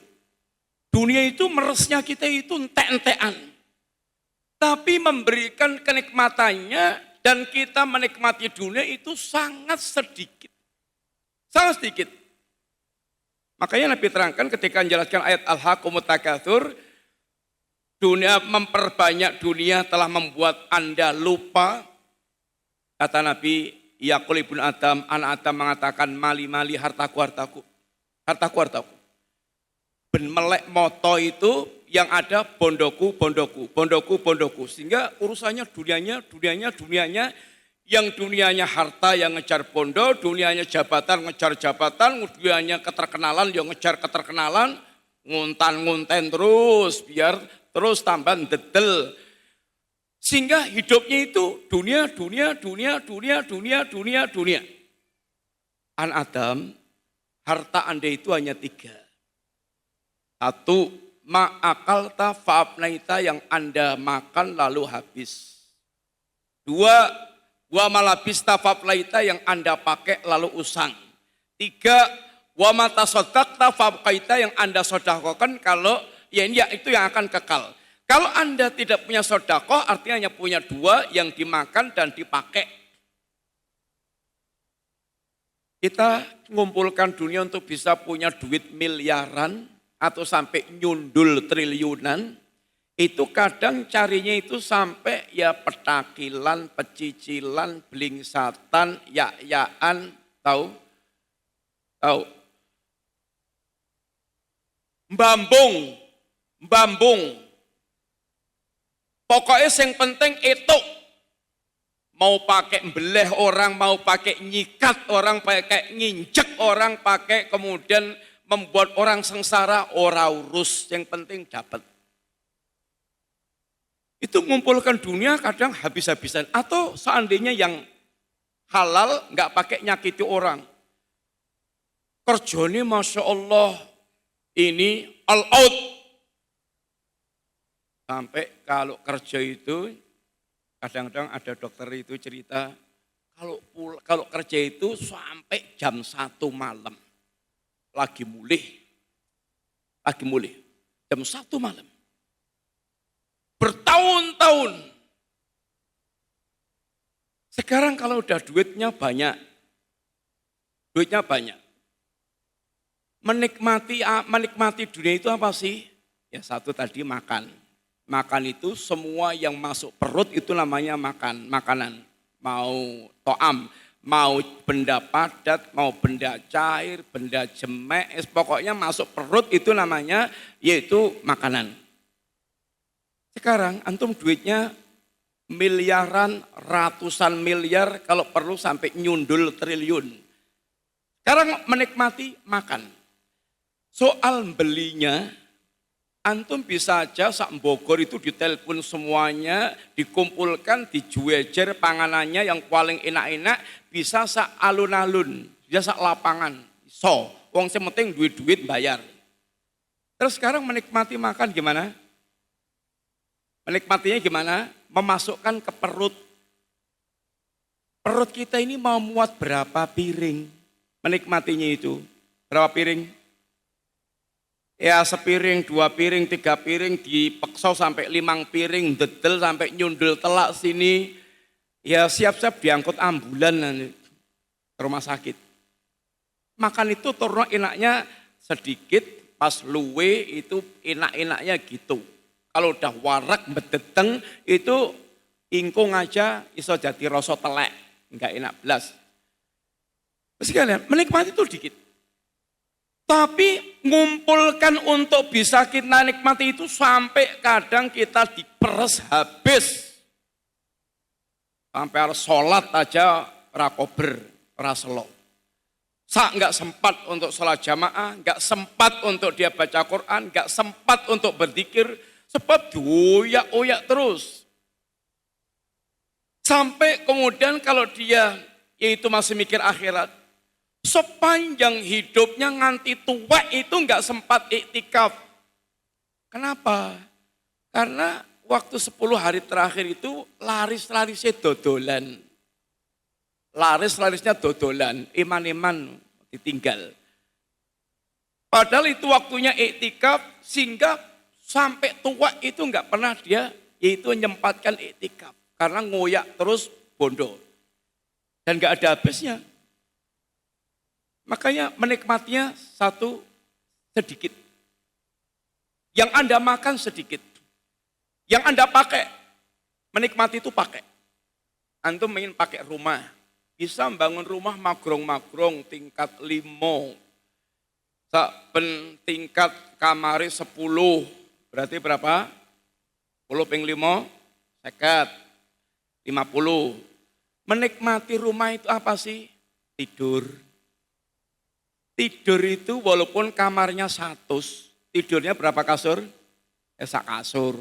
Speaker 1: Dunia itu meresnya kita itu entek-entekan. Tapi memberikan kenikmatannya dan kita menikmati dunia itu sangat sedikit. Sangat sedikit. Makanya Nabi terangkan ketika menjelaskan ayat Al-Hakumut Takatsur, dunia memperbanyak dunia telah membuat Anda lupa. Kata Nabi, yaqul ibnu Adam, anak Adam mengatakan mali hartaku. Hartaku. Ben melek moto itu yang ada bondoku. Sehingga urusannya dunianya, yang dunianya harta yang ngejar bondo, dunianya jabatan ngejar jabatan, dunianya keterkenalan yang ngejar keterkenalan, nguntan terus biar terus tambah dedel. Sehingga hidupnya itu dunia. An Adam, harta Anda itu hanya 3. 1, ma'akalta fa'abnaita, yang Anda makan lalu habis. 2, wa malabista fa'ablaita, yang Anda pakai lalu usang. 3, wa matasodakta fa'abkaita, yang Anda sodakokan kalau ya itu yang akan kekal. Kalau Anda tidak punya sodakoh, artinya hanya punya 2, yang dimakan dan dipakai. Kita mengumpulkan dunia untuk bisa punya duit miliaran, atau sampai nyundul triliunan, itu kadang carinya itu sampai ya petakilan, pecicilan, blingsatan, yak-yakan, tahu? Mbambung. Pokoknya yang penting itu. Mau pakai beleh orang, mau pakai nyikat orang, pakai nginjek orang, pakai kemudian membuat orang sengsara, ora urus, yang penting dapat. Itu mengumpulkan dunia kadang habis-habisan. Atau seandainya yang halal nggak pakai nyakiti orang. Kerjanya Masya Allah ini all out. Sampai kalau kerja itu, kadang-kadang ada dokter itu cerita, kalau kerja itu sampai jam 1 malam. Lagi mulih, jam 1 malam. Bertahun-tahun. Sekarang kalau udah duitnya banyak. Menikmati dunia itu apa sih? Ya satu tadi makan. Makan itu semua yang masuk perut itu namanya makanan. Mau to'am. Mau benda padat, mau benda cair, benda jemek, pokoknya masuk perut itu namanya yaitu makanan. Sekarang antum duitnya miliaran, ratusan miliar, kalau perlu sampai nyundul triliun. Sekarang menikmati makan. Soal belinya, antum bisa aja sak Bogor itu ditelepon semuanya, dikumpulkan, dijuejer panganannya yang paling enak-enak, bisa sak alun-alun, bisa sak lapangan. Wong sing penting duit-duit bayar. Terus sekarang menikmati makan gimana? Menikmatinya gimana? Memasukkan ke perut. Perut kita ini mau muat berapa piring? Menikmatinya itu. Berapa piring? Ya sepiring, 2 piring, 3 piring, dipeksa sampai 5 piring, dedel sampai nyundul telak sini. Ya siap-siap diangkut ambulan ke rumah sakit. Makan itu turun enaknya sedikit, pas luwe itu enak-enaknya gitu. Kalau udah warak bedeteng itu ingkung aja iso jadi rasa telek, enggak enak belas. Sekalian menikmati itu dikit. Tapi ngumpulkan untuk bisa kita nikmati itu sampai kadang kita diperes habis. Sampai harus sholat aja rakober, raselok. Nggak sempat untuk sholat jamaah, nggak sempat untuk dia baca Quran, nggak sempat untuk berzikir, sebab doyak-oyak terus. Sampai kemudian kalau dia yaitu masih mikir akhirat, sepanjang hidupnya nganti tua itu nggak sempat iktikaf. Kenapa? Karena waktu 10 hari terakhir itu laris-larisnya dodolan. Laris-larisnya dodolan, iman-iman ditinggal. Padahal itu waktunya iktikaf sehingga sampai tua itu nggak pernah dia yaitu menyempatkan iktikaf. Karena ngoyak terus bondo. Dan nggak ada habisnya. Makanya menikmatinya satu sedikit. Yang Anda makan sedikit. Yang Anda pakai, menikmati itu pakai. Antum ingin pakai rumah. Bisa membangun rumah magrong-magrong tingkat 5. Tingkat kamari 10. Berarti berapa? 10 ping 5, 50. Menikmati rumah itu apa sih? Tidur. Tidur itu walaupun kamarnya 100, tidurnya berapa kasur? Sak kasur.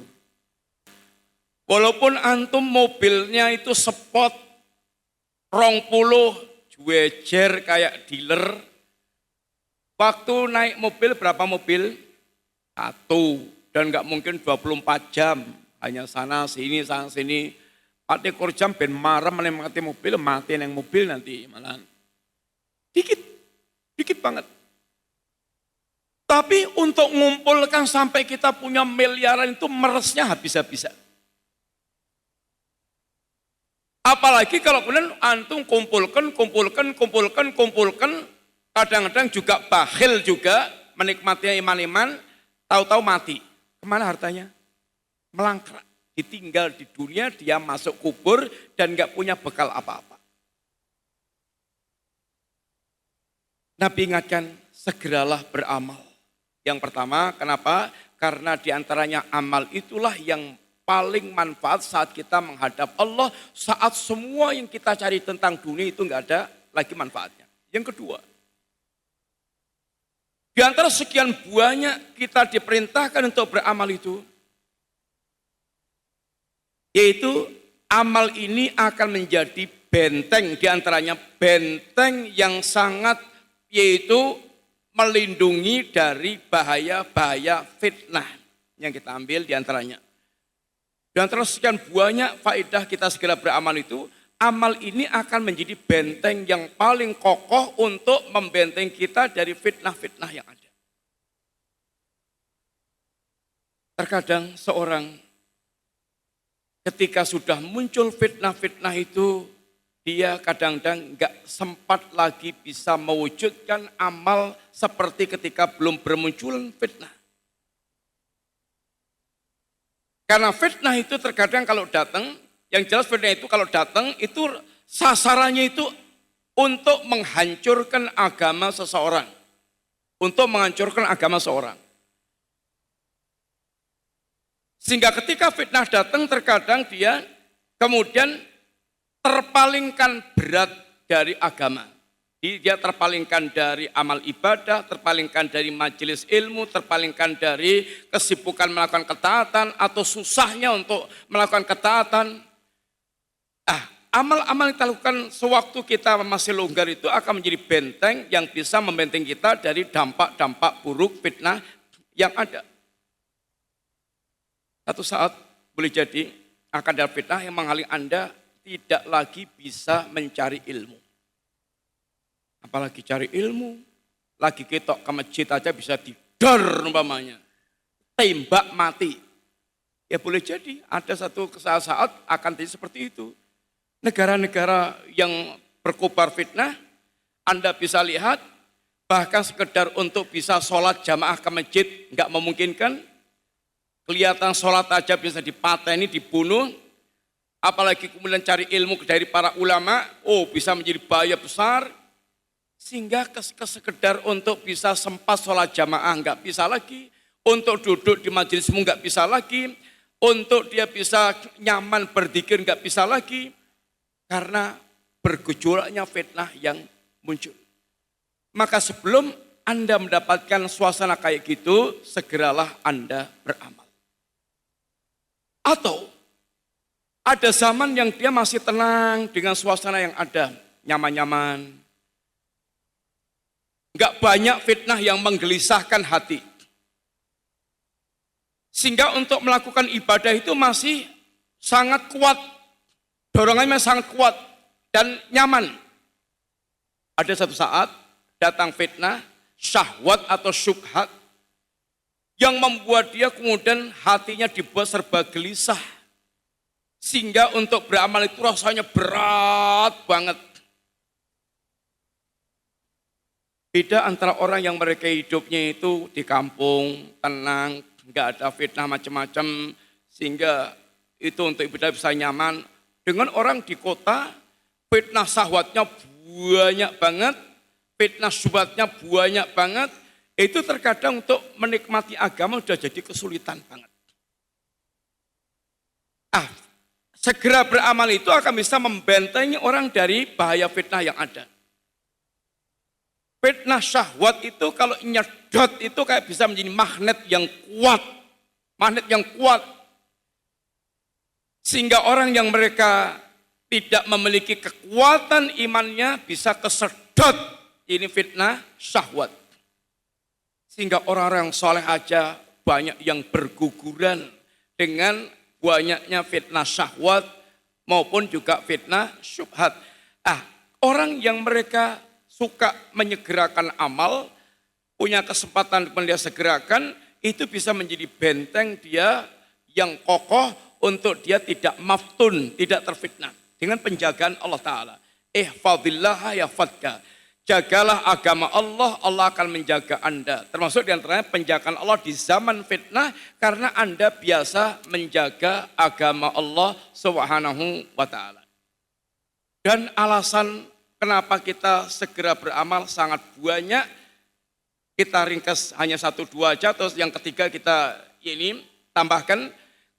Speaker 1: Walaupun antum mobilnya itu sport 20 juejer kayak dealer. Waktu naik mobil berapa mobil? 1. Dan nggak mungkin 24 jam. Hanya sana sini sana sini. 4 jam ben marah menikmati mobil, mati yang mobil nanti malah. Dikit banget. Tapi untuk ngumpulkan sampai kita punya miliaran itu meresnya habis-habisan. Apalagi kalau kemudian antum kumpulkan, kadang-kadang juga bakhil juga, menikmati iman-iman, tahu-tahu mati. Kemana hartanya? Melangkrak, ditinggal di dunia, dia masuk kubur dan gak punya bekal apa-apa. Nabi ingatkan, segeralah beramal. Yang pertama, kenapa? Karena diantaranya amal itulah yang paling manfaat saat kita menghadap Allah, saat semua yang kita cari tentang dunia itu nggak ada lagi manfaatnya. Yang kedua, di antara sekian banyak kita diperintahkan untuk beramal itu, yaitu amal ini akan menjadi benteng, di antaranya benteng yang sangat yaitu melindungi dari bahaya-bahaya fitnah yang kita ambil di antaranya. Dan terus sekian banyak faedah kita segera beramal itu, amal ini akan menjadi benteng yang paling kokoh untuk membenteng kita dari fitnah-fitnah yang ada. Terkadang seorang ketika sudah muncul fitnah-fitnah itu, dia kadang-kadang nggak sempat lagi bisa mewujudkan amal seperti ketika belum bermunculan fitnah. Karena fitnah itu terkadang kalau datang, yang jelas fitnah itu kalau datang itu sasarannya itu untuk menghancurkan agama seseorang. Untuk menghancurkan agama seorang. Sehingga ketika fitnah datang terkadang dia kemudian terpalingkan berat dari agama. Dia terpalingkan dari amal ibadah, terpalingkan dari majelis ilmu, terpalingkan dari kesibukan melakukan ketaatan atau susahnya untuk melakukan ketaatan. Amal-amal yang kita lakukan sewaktu kita masih longgar itu akan menjadi benteng yang bisa membenteng kita dari dampak-dampak buruk fitnah yang ada. Satu saat boleh jadi akan ada fitnah yang menghalangi Anda tidak lagi bisa mencari ilmu. Apalagi cari ilmu, lagi ketok ke masjid aja bisa didor umpamanya. Tembak mati. Ya boleh jadi ada satu saat akan jadi seperti itu. Negara-negara yang berkobar fitnah, Anda bisa lihat bahkan sekedar untuk bisa sholat jamaah ke masjid nggak memungkinkan. Kelihatan sholat aja bisa dipateni, dibunuh. Apalagi kemudian cari ilmu dari para ulama, bisa menjadi bahaya besar. Sehingga sekedar untuk bisa sempat sholat jamaah nggak bisa lagi, untuk duduk di majelismu nggak bisa lagi, untuk dia bisa nyaman berzikir nggak bisa lagi, karena bergejolaknya fitnah yang muncul. Maka sebelum Anda mendapatkan suasana kayak gitu, segeralah Anda beramal. Atau ada zaman yang dia masih tenang dengan suasana yang ada, nyaman-nyaman. Enggak banyak fitnah yang menggelisahkan hati. Sehingga untuk melakukan ibadah itu masih sangat kuat. Dorongannya sangat kuat dan nyaman. Ada satu saat datang fitnah, syahwat atau syubhat yang membuat dia kemudian hatinya dibuat serba gelisah. Sehingga untuk beramal itu rasanya berat banget. Beda antara orang yang mereka hidupnya itu di kampung, tenang, nggak ada fitnah macam-macam, sehingga itu untuk ibadah bisa nyaman. Dengan orang di kota, fitnah syahwatnya banyak banget, fitnah syubhatnya banyak banget, itu terkadang untuk menikmati agama sudah jadi kesulitan banget. Segera beramal itu akan bisa membentengi orang dari bahaya fitnah yang ada. Fitnah syahwat itu kalau nyedot itu kayak bisa menjadi magnet yang kuat. Magnet yang kuat. Sehingga orang yang mereka tidak memiliki kekuatan imannya bisa kesedot ini fitnah syahwat. Sehingga orang-orang soleh aja banyak yang berguguran dengan banyaknya fitnah syahwat maupun juga fitnah syubhat. Orang yang mereka suka menyegerakan amal, punya kesempatan dia segerakan, itu bisa menjadi benteng dia yang kokoh untuk dia tidak maftun, tidak terfitnah. Dengan penjagaan Allah Ta'ala. Ihfadillah yahfadka. Jagalah agama Allah, Allah akan menjaga Anda. Termasuk diantaranya penjagaan Allah di zaman fitnah, karena Anda biasa menjaga agama Allah Subhanahu wa Ta'ala. Dan alasan kenapa kita segera beramal sangat banyak. Kita ringkas hanya 1-2 aja, terus yang ketiga kita ini tambahkan.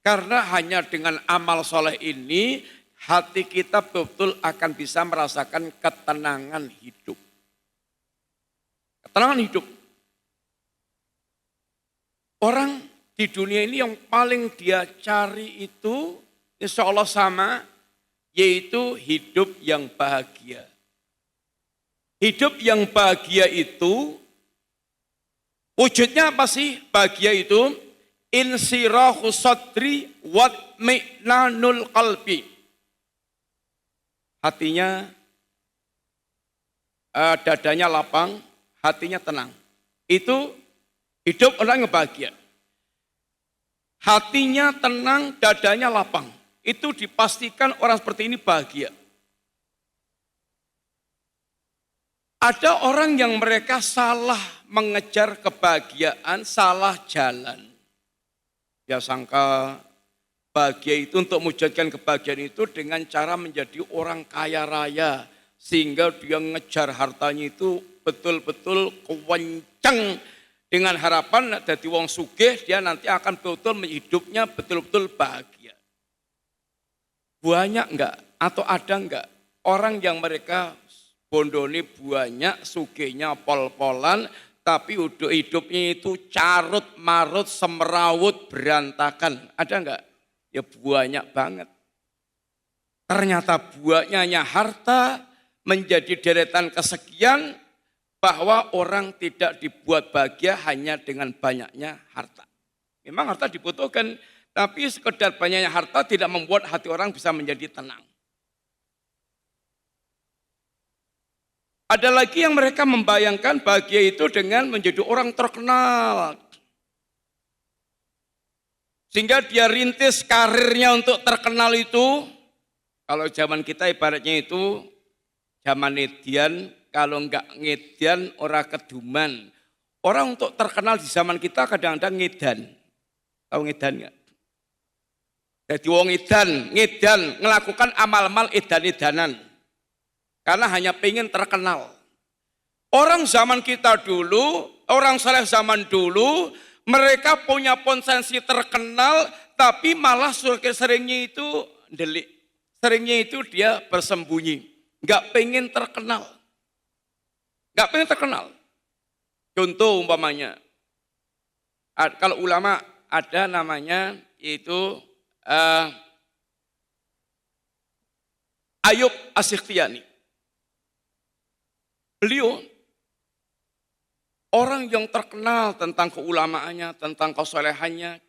Speaker 1: Karena hanya dengan amal soleh ini, hati kita betul akan bisa merasakan ketenangan hidup. Ketenangan hidup. Orang di dunia ini yang paling dia cari itu, insya Allah sama, yaitu hidup yang bahagia. Hidup yang bahagia itu, wujudnya apa sih bahagia itu? Insirahu sadri watmi'nanul qalbi. Hatinya, dadanya lapang, hatinya tenang. Itu hidup orang yang bahagia. Hatinya tenang, dadanya lapang. Itu dipastikan orang seperti ini bahagia. Ada orang yang mereka salah mengejar kebahagiaan, salah jalan. Dia sangka bahagia itu untuk mewujudkan kebahagiaan itu dengan cara menjadi orang kaya raya. Sehingga dia ngejar hartanya itu betul-betul kewenceng dengan harapan jadi wong sugih, dia nanti akan betul hidupnya betul-betul bahagia. Banyak enggak atau ada enggak orang yang mereka bondone banyak, sugihnya pol-polan, tapi hidupnya itu carut marut semerawut berantakan. Ada enggak? Ya banyak banget. Ternyata banyaknya harta menjadi deretan kesekian, bahwa orang tidak dibuat bahagia hanya dengan banyaknya harta. Memang harta dibutuhkan, tapi sekedar banyaknya harta tidak membuat hati orang bisa menjadi tenang. Ada lagi yang mereka membayangkan bahagia itu dengan menjadi orang terkenal. Sehingga dia rintis karirnya untuk terkenal itu, kalau zaman kita ibaratnya itu, zaman edian, kalau enggak ngedian ora keduman. Orang untuk terkenal di zaman kita kadang-kadang ngedan. Tahu ngedan enggak? Jadi wong ngedan, melakukan amal-amal edan-edanan. Karena hanya pengen terkenal. Orang zaman kita dulu, orang saleh zaman dulu, mereka punya potensi terkenal, tapi malah seringnya itu delik. Seringnya itu dia bersembunyi. Nggak pengen terkenal. Nggak pengen terkenal. Contoh umpamanya, kalau ulama ada namanya yaitu Ayub As-Sikhtiyani. Beliau orang yang terkenal tentang keulamaannya, tentang kesolehannya.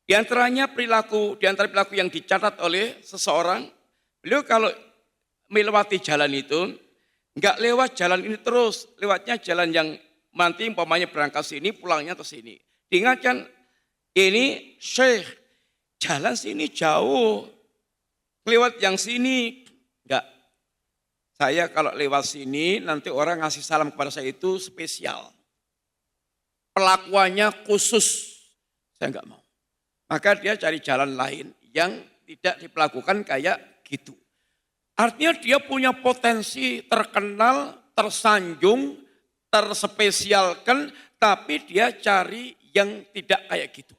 Speaker 1: Di antara perilaku yang dicatat oleh seseorang, beliau kalau melewati jalan itu, enggak lewat jalan ini terus, lewatnya jalan yang nanti umpamanya berangkat sini, pulangnya ke sini. Diingatkan, ini Syekh, jalan sini jauh, lewat yang sini, enggak. Saya kalau lewat sini, nanti orang ngasih salam kepada saya itu spesial. Pelakuannya khusus, saya enggak mau. Maka dia cari jalan lain yang tidak diperlakukan kayak gitu. Artinya dia punya potensi terkenal, tersanjung, terspesialkan, tapi dia cari yang tidak kayak gitu.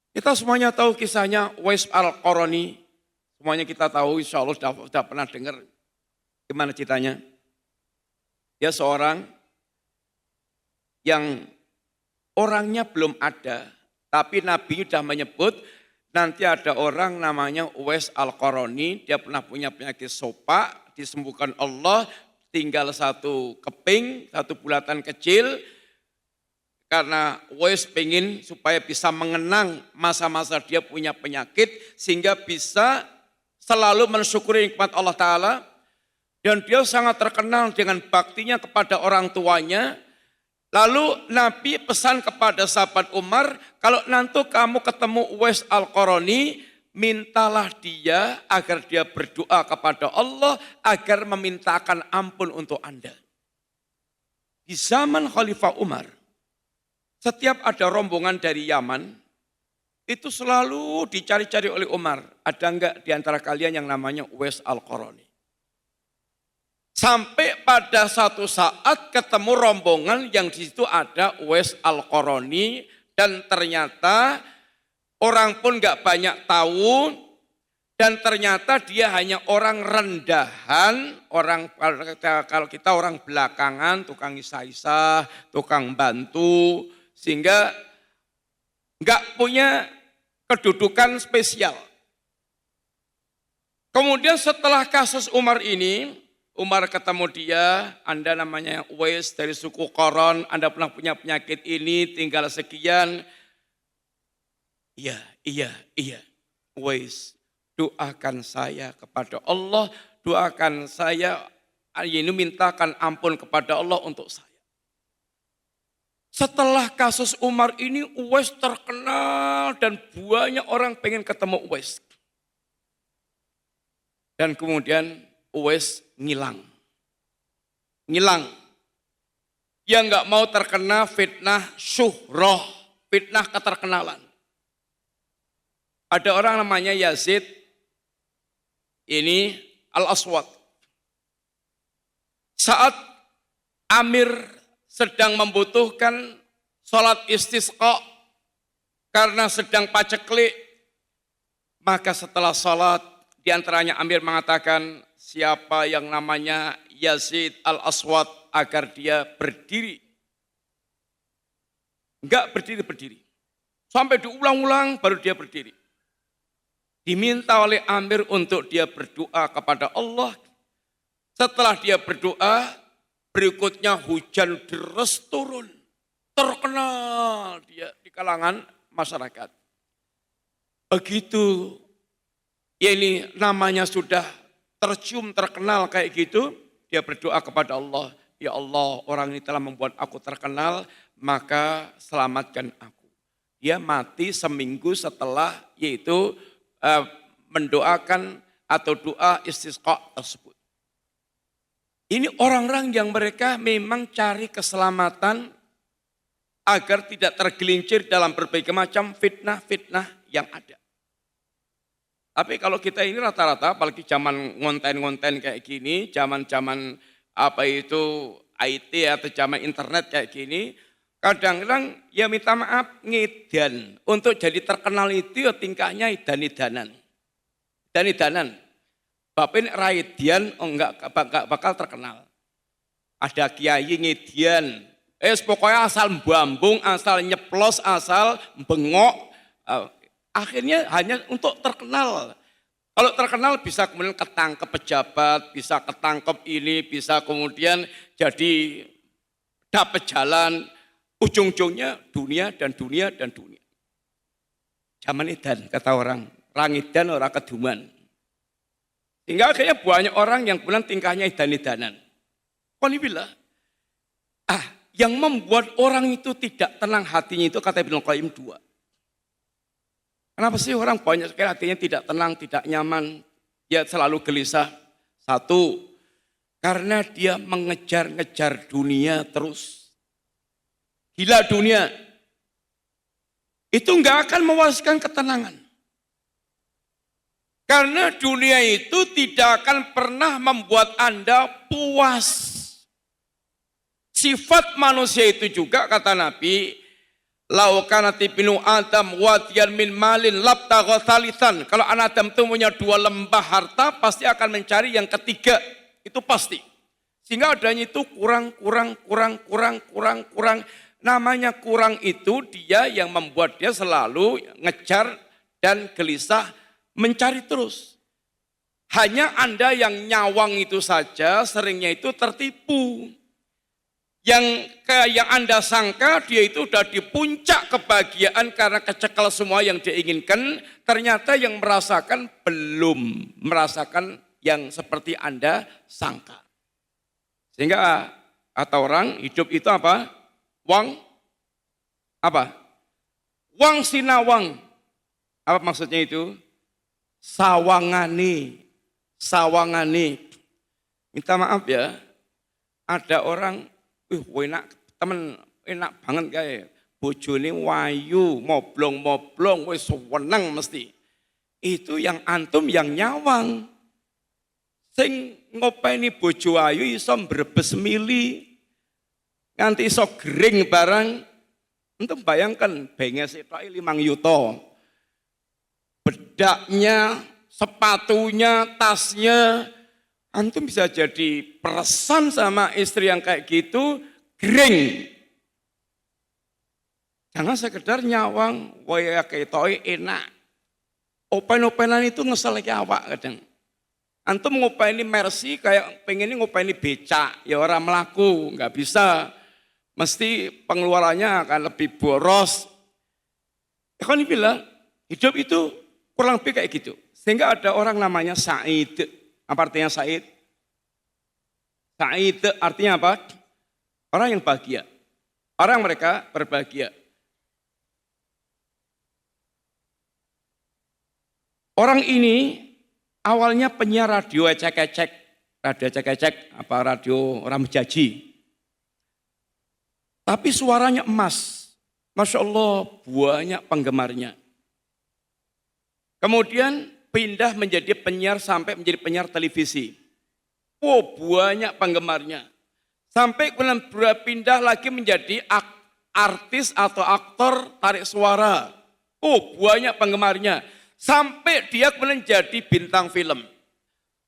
Speaker 1: Kita semuanya tahu kisahnya Uwais Al-Qarani. Semuanya kita tahu, insya Allah sudah pernah dengar gimana ceritanya. Dia seorang yang orangnya belum ada, tapi Nabi sudah menyebut nanti ada orang namanya Uwais Al-Qarani, dia pernah punya penyakit sopak, disembuhkan Allah, tinggal satu keping, satu bulatan kecil, karena Uwais pengen supaya bisa mengenang masa-masa dia punya penyakit, sehingga bisa selalu mensyukuri nikmat Allah Ta'ala, dan dia sangat terkenal dengan baktinya kepada orang tuanya. Lalu Nabi pesan kepada sahabat Umar, kalau nanti kamu ketemu Uwais Al-Qarani, mintalah dia agar dia berdoa kepada Allah, agar memintakan ampun untuk Anda. Di zaman Khalifah Umar, setiap ada rombongan dari Yaman, itu selalu dicari-cari oleh Umar. Ada enggak di antara kalian yang namanya Uwais Al-Qarani? Sampai pada satu saat ketemu rombongan yang di situ ada Uwais Al-Qarani, dan ternyata orang pun enggak banyak tahu, dan ternyata dia hanya orang rendahan, orang kalau kita orang belakangan, tukang isah-isah, tukang bantu, sehingga enggak punya kedudukan spesial. Kemudian setelah kasus Umar ini, Umar ketemu dia, Anda namanya Uwais dari suku Qaran, Anda pernah punya penyakit ini, tinggal sekian. Iya. Uwais, doakan saya kepada Allah, doakan saya, ini mintakan ampun kepada Allah untuk saya. Setelah kasus Umar ini, Uwais terkenal dan banyak orang pengen ketemu Uwais. Dan kemudian Uwais ngilang. Dia nggak mau terkena fitnah syuhroh, fitnah keterkenalan. Ada orang namanya Yazid, ini Al-Aswad. Saat Amir sedang membutuhkan sholat istisqa karena sedang paceklik, maka setelah sholat diantaranya Amir mengatakan, siapa yang namanya Yazid Al-Aswad agar dia berdiri. Enggak berdiri. Sampai diulang-ulang baru dia berdiri. Diminta oleh Amir untuk dia berdoa kepada Allah. Setelah dia berdoa, berikutnya hujan deras turun. Terkenal dia di kalangan masyarakat. Begitu ini namanya sudah tercium, terkenal kayak gitu, dia berdoa kepada Allah, ya Allah, orang ini telah membuat aku terkenal, maka selamatkan aku. Dia mati seminggu setelah yaitu mendoakan atau doa istisqa tersebut. Ini orang-orang yang mereka memang cari keselamatan agar tidak tergelincir dalam berbagai macam fitnah-fitnah yang ada. Tapi kalau kita ini rata-rata, apalagi zaman ngonten-ngonten kayak gini, zaman-zaman apa itu IT atau zaman internet kayak gini, kadang-kadang ya minta maaf ngedan. Untuk jadi terkenal itu ya tingkahnya edan-edanan. Dan Bapak ini raidian, enggak bakal terkenal. Ada kiai ngedian, pokoknya asal bambung, asal nyeplos, asal bengok, akhirnya hanya untuk terkenal. Kalau terkenal bisa kemudian ketangkep pejabat, bisa ketangkep ini, bisa kemudian jadi dapat jalan, ujung-ujungnya dunia dan dunia dan dunia. Zaman edan kata orang, rangidan orang keduman. Sehingga akhirnya banyak orang yang kemudian tingkahnya edan-edanan. Qanibillah. Yang membuat orang itu tidak tenang hatinya itu kata Ibnu Qayyim 2. Kenapa sih orang banyak sekali hatinya tidak tenang, tidak nyaman, dia selalu gelisah? 1, karena dia mengejar-ngejar dunia terus. Gila dunia. Itu enggak akan mewariskan ketenangan. Karena dunia itu tidak akan pernah membuat Anda puas. Sifat manusia itu juga kata Nabi, lau kanati binu Adam wadiyan min malin labtagha thalithan. Kalau anak Adam itu punya 2 lembah harta, pasti akan mencari yang ketiga. Itu pasti. Sehingga adanya itu kurang. Namanya kurang itu dia yang membuat dia selalu ngejar dan gelisah mencari terus. Hanya Anda yang nyawang itu saja seringnya itu tertipu. Yang Anda sangka dia itu sudah di puncak kebahagiaan karena kecekel semua yang dia inginkan, ternyata yang merasakan belum merasakan yang seperti Anda sangka. Sehingga kata orang hidup itu apa? Wang apa? Wang sinawang. Apa maksudnya itu? Sawangane. Minta maaf ya. Ada orang enak temen enak banget kayak bojone wayu, moblong wis seneng mesti. Itu yang antum yang nyawang. Sing ngopeni bojo ayu iso mbrebes mili. Nganti iso gering barang. Antum bayangkan benges itu 5 yuta. Bedaknya, sepatunya, tasnya, antum bisa jadi peresan sama istri yang kayak gitu, gering. Jangan sekedar nyawang, waya ketoi enak. Open-openan itu ngeselek awak kadang. Antum ngopeni Mercy kayak pengen ngopeni becak, ya orang melaku, nggak bisa. Mesti pengeluarannya akan lebih boros. Ikhwanillah, hidup itu kurang lebih kayak gitu. Sehingga ada orang namanya Sa'id. Apa artinya Sa'id? Sa'id artinya apa? Orang yang bahagia. Orang mereka berbahagia. Orang ini awalnya penyiar radio ecek-ecek. Radio ecek-ecek, apa radio orang menjaji. Tapi suaranya emas. Masya Allah banyak penggemarnya. Kemudian pindah menjadi penyiar sampai menjadi penyiar televisi. Banyak penggemarnya. Sampai kemudian berpindah lagi menjadi artis atau aktor tarik suara. Banyak penggemarnya. Sampai dia kemudian jadi bintang film.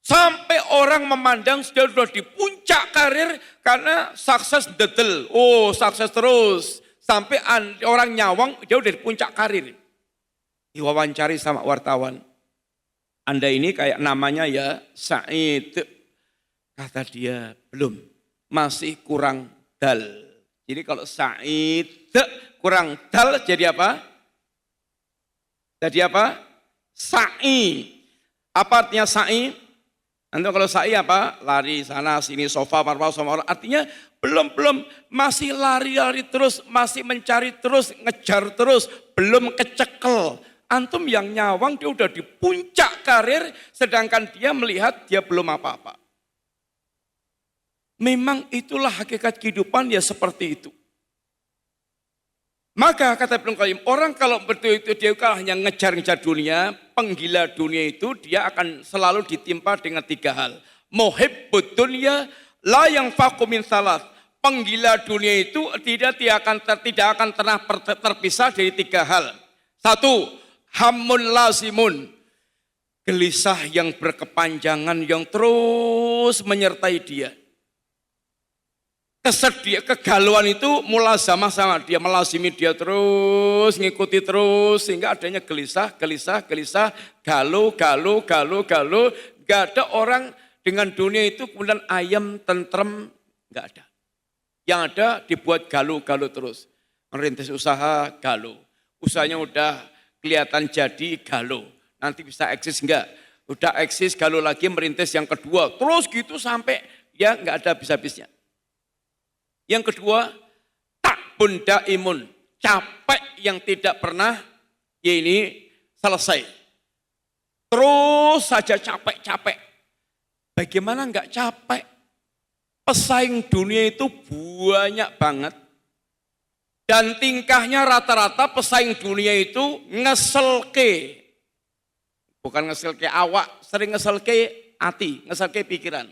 Speaker 1: Sampai orang memandang sudah di puncak karir karena sukses dedel. Sukses terus. Sampai orang nyawang dia udah di puncak karir. Diwawancari sama wartawan. Anda ini kayak namanya ya Sa'id. Kata dia belum. Masih kurang dal. Jadi kalau Sa'id kurang dal jadi apa? Jadi apa? Sa'i. Apa artinya sa'i? Nanti kalau sa'i apa? Lari sana sini sofa marwah sama orang. Artinya belum masih lari-lari terus, masih mencari terus, ngejar terus, belum kecekel. Antum yang nyawang dia udah di puncak karir, sedangkan dia melihat dia belum apa-apa. Memang itulah hakikat kehidupan ya seperti itu. Maka kata Ibnu Qayyim, orang kalau betul itu dia hanya ngejar-ngejar dunia, penggila dunia itu dia akan selalu ditimpa dengan 3 hal. Muhibbud dunya, la yang min salas. Penggila dunia itu tidak akan pernah terpisah dari 3 hal. 1, hammun lazimun. Gelisah yang berkepanjangan yang terus menyertai dia. Kegalauan itu mulazamah sama dia, melazimi dia terus, ngikuti terus, sehingga adanya gelisah, galau. Gak ada orang dengan dunia itu kemudian ayam, tentrem, gak ada. Yang ada dibuat galau terus. Merintis usaha, galau. Usahanya udah kelihatan jadi, galau. Nanti bisa eksis enggak? Udah eksis, galau lagi, merintis yang kedua. Terus gitu sampai ya enggak ada habis-habisnya. Yang kedua, takbun daimun, capek yang tidak pernah ya ini selesai. Terus saja capek. Bagaimana enggak capek? Pesaing dunia itu banyak banget. Dan tingkahnya rata-rata pesaing dunia itu ngeselke. Bukan ngeselke awak, sering ngeselke hati, ngeselke pikiran.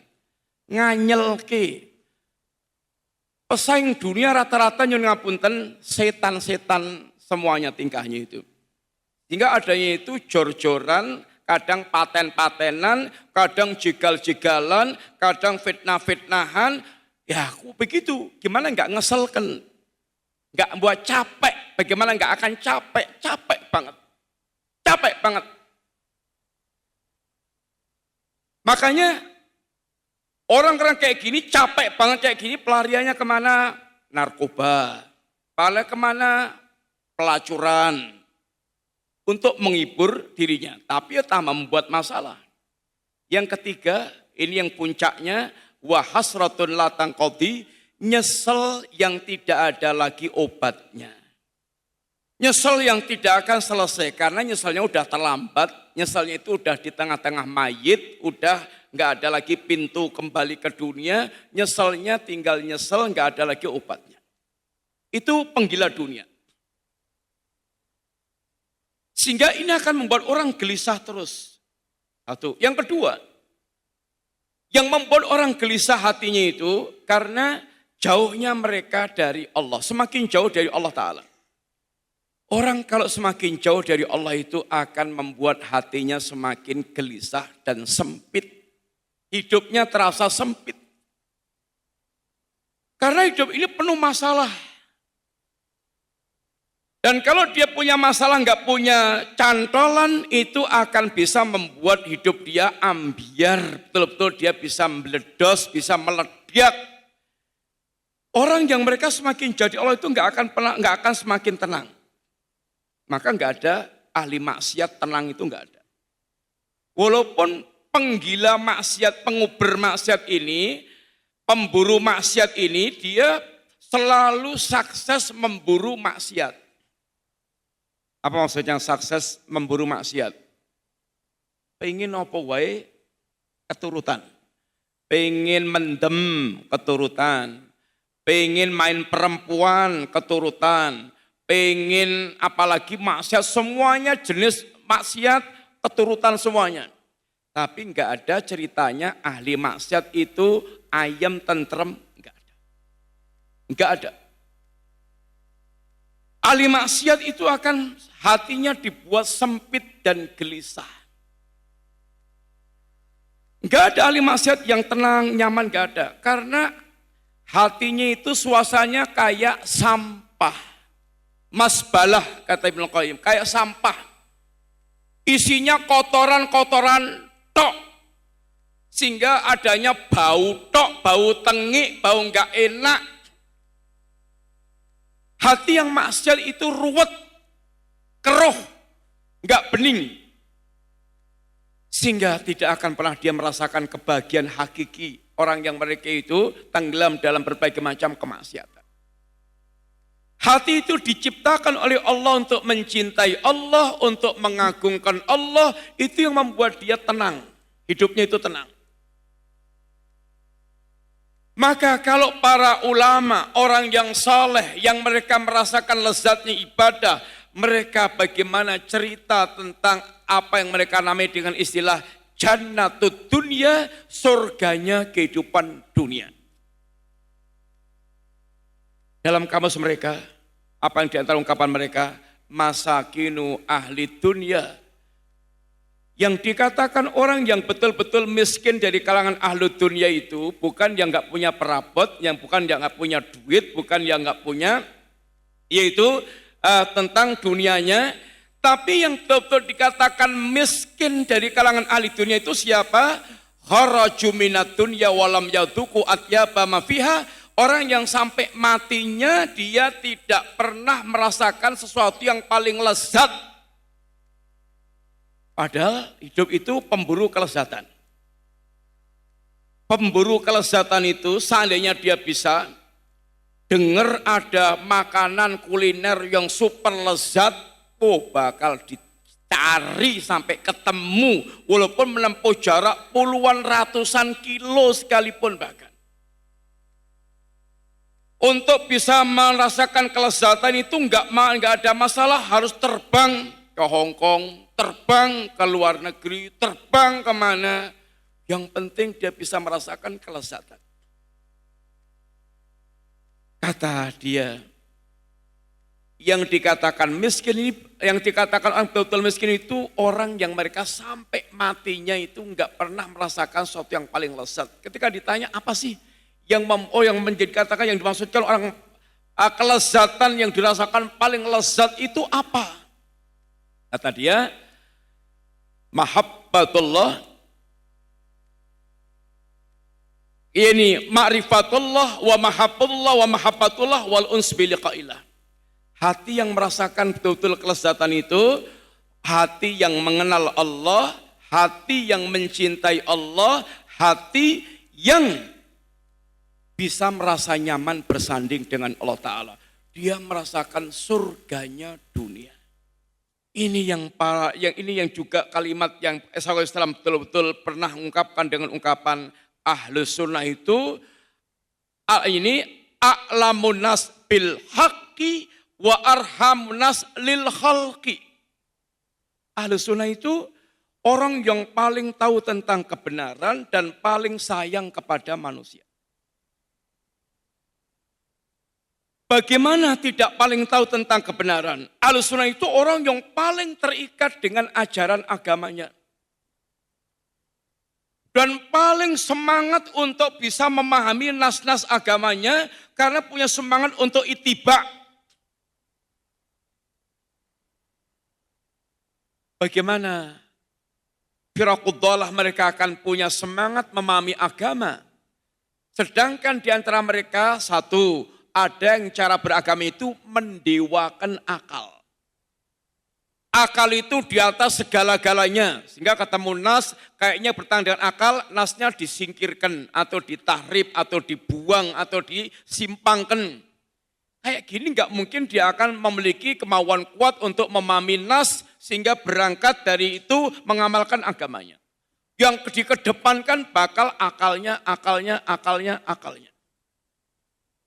Speaker 1: Nganyelke. Pesaing dunia rata-rata nyun ngapunten setan-setan semuanya tingkahnya itu. Sehingga adanya itu jor-joran, kadang paten-patenan, kadang jegal-jegalan, kadang fitnah-fitnahan. Ya aku begitu, gimana enggak ngeselken? Enggak buat capek, bagaimana enggak akan capek? Capek banget. Makanya orang-orang kayak gini, capek banget kayak gini, pelariannya kemana? Narkoba. Kemana? Pelacuran. Untuk menghibur dirinya. Tapi ya tambah membuat masalah. Yang ketiga, ini yang puncaknya, wahasratun latang qadi, nyesel yang tidak ada lagi obatnya. Nyesel yang tidak akan selesai, karena nyeselnya udah terlambat, nyeselnya itu udah di tengah-tengah mayit, udah nggak ada lagi pintu kembali ke dunia, nyeselnya tinggal nyesel, nggak ada lagi obatnya. Itu penggila dunia. Sehingga ini akan membuat orang gelisah terus. Satu. Yang kedua, yang membuat orang gelisah hatinya itu karena jauhnya mereka dari Allah. Semakin jauh dari Allah Ta'ala. Orang kalau semakin jauh dari Allah itu akan membuat hatinya semakin gelisah dan sempit. Hidupnya terasa sempit. Karena hidup ini penuh masalah. Dan kalau dia punya masalah, nggak punya cantolan, itu akan bisa membuat hidup dia ambiar. Betul-betul dia bisa meledos, bisa meledak. Orang yang mereka semakin jadi Allah itu nggak akan semakin tenang. Maka nggak ada ahli maksiat tenang itu nggak ada. Walaupun penggila maksiat, penguber maksiat ini, pemburu maksiat ini, dia selalu sukses memburu maksiat. Apa maksudnya sukses memburu maksiat? Pengen apa wae keturutan. Pengen mendem keturutan. Pengen main perempuan keturutan. Pengen apalagi maksiat, semuanya jenis maksiat keturutan semuanya. Tapi enggak ada ceritanya ahli maksiat itu ayam tentrem, enggak ada. Enggak ada. Ahli maksiat itu akan hatinya dibuat sempit dan gelisah. Enggak ada ahli maksiat yang tenang, nyaman, enggak ada. Karena hatinya itu suasananya kayak sampah. Masbalah kata Ibnu Qayyim, kayak sampah. Isinya kotoran-kotoran tok. Sehingga adanya bau tok, bau tengik, bau enggak enak. Hati yang maksiat itu ruwet, keruh, enggak bening. Sehingga tidak akan pernah dia merasakan kebahagiaan hakiki orang yang mereka itu tenggelam dalam berbagai macam kemaksiatan. Hati itu diciptakan oleh Allah untuk mencintai Allah, untuk mengagungkan Allah, itu yang membuat dia tenang, hidupnya itu tenang. Maka kalau para ulama, orang yang saleh, yang mereka merasakan lezatnya ibadah, mereka bagaimana cerita tentang apa yang mereka namai dengan istilah jannatud dunya, surganya kehidupan dunia. Dalam kamus mereka, apa yang diantara ungkapan mereka? Masakinu ahli dunia. Yang dikatakan orang yang betul-betul miskin dari kalangan ahli dunia itu bukan yang nggak punya perabot, yang bukan yang nggak punya duit, bukan yang nggak punya, yaitu tentang dunianya. Tapi yang betul-betul dikatakan miskin dari kalangan ahli dunia itu siapa? Kharaju minad dunya walam yaduku atyaba ma fiha. Orang yang sampai matinya dia tidak pernah merasakan sesuatu yang paling lezat. Padahal hidup itu pemburu kelezatan. Pemburu kelezatan itu seandainya dia bisa dengar ada makanan kuliner yang super lezat, bakal dicari sampai ketemu walaupun menempuh jarak puluhan ratusan kilo sekalipun bahkan. Untuk bisa merasakan kelezatan itu enggak ada masalah, harus terbang ke Hong Kong, terbang ke luar negeri, terbang kemana. Yang penting dia bisa merasakan kelezatan. Kata dia, yang dikatakan miskin ini, yang dikatakan orang betul miskin itu orang yang mereka sampai matinya itu enggak pernah merasakan sesuatu yang paling lezat. Ketika ditanya apa sih yang menjadi katakan yang dimaksudkan orang kelezatan yang dirasakan paling lezat itu apa? Kata dia, mahabbatullah, ini ma'rifatullah wa mahabbatullah wa mahabbatullah wal uns bi liqa'illah. Hati yang merasakan betul-betul kelezatan itu hati yang mengenal Allah, hati yang mencintai Allah, hati yang bisa merasa nyaman bersanding dengan Allah Ta'ala. Dia merasakan surganya dunia. Ini yang juga kalimat yang Islam betul-betul pernah mengungkapkan dengan ungkapan Ahlus Sunnah itu, ini a'lamun nas bil haqqi wa arhamun nas lil khalqi. Ahlus Sunnah itu orang yang paling tahu tentang kebenaran dan paling sayang kepada manusia. Bagaimana tidak paling tahu tentang kebenaran? Ahlus Sunnah itu orang yang paling terikat dengan ajaran agamanya. Dan paling semangat untuk bisa memahami nas-nas agamanya karena punya semangat untuk ittiba. Bagaimana firaqud dhalah mereka akan punya semangat memahami agama. Sedangkan di antara mereka satu, ada yang cara beragama itu mendewakan akal. Akal itu di atas segala-galanya. Sehingga ketemu nas, kayaknya bertentangan dengan akal, nasnya disingkirkan atau ditahrib atau dibuang atau disimpangkan. Kayak gini nggak mungkin dia akan memiliki kemauan kuat untuk memahami nas sehingga berangkat dari itu mengamalkan agamanya. Yang dikedepankan bakal akalnya.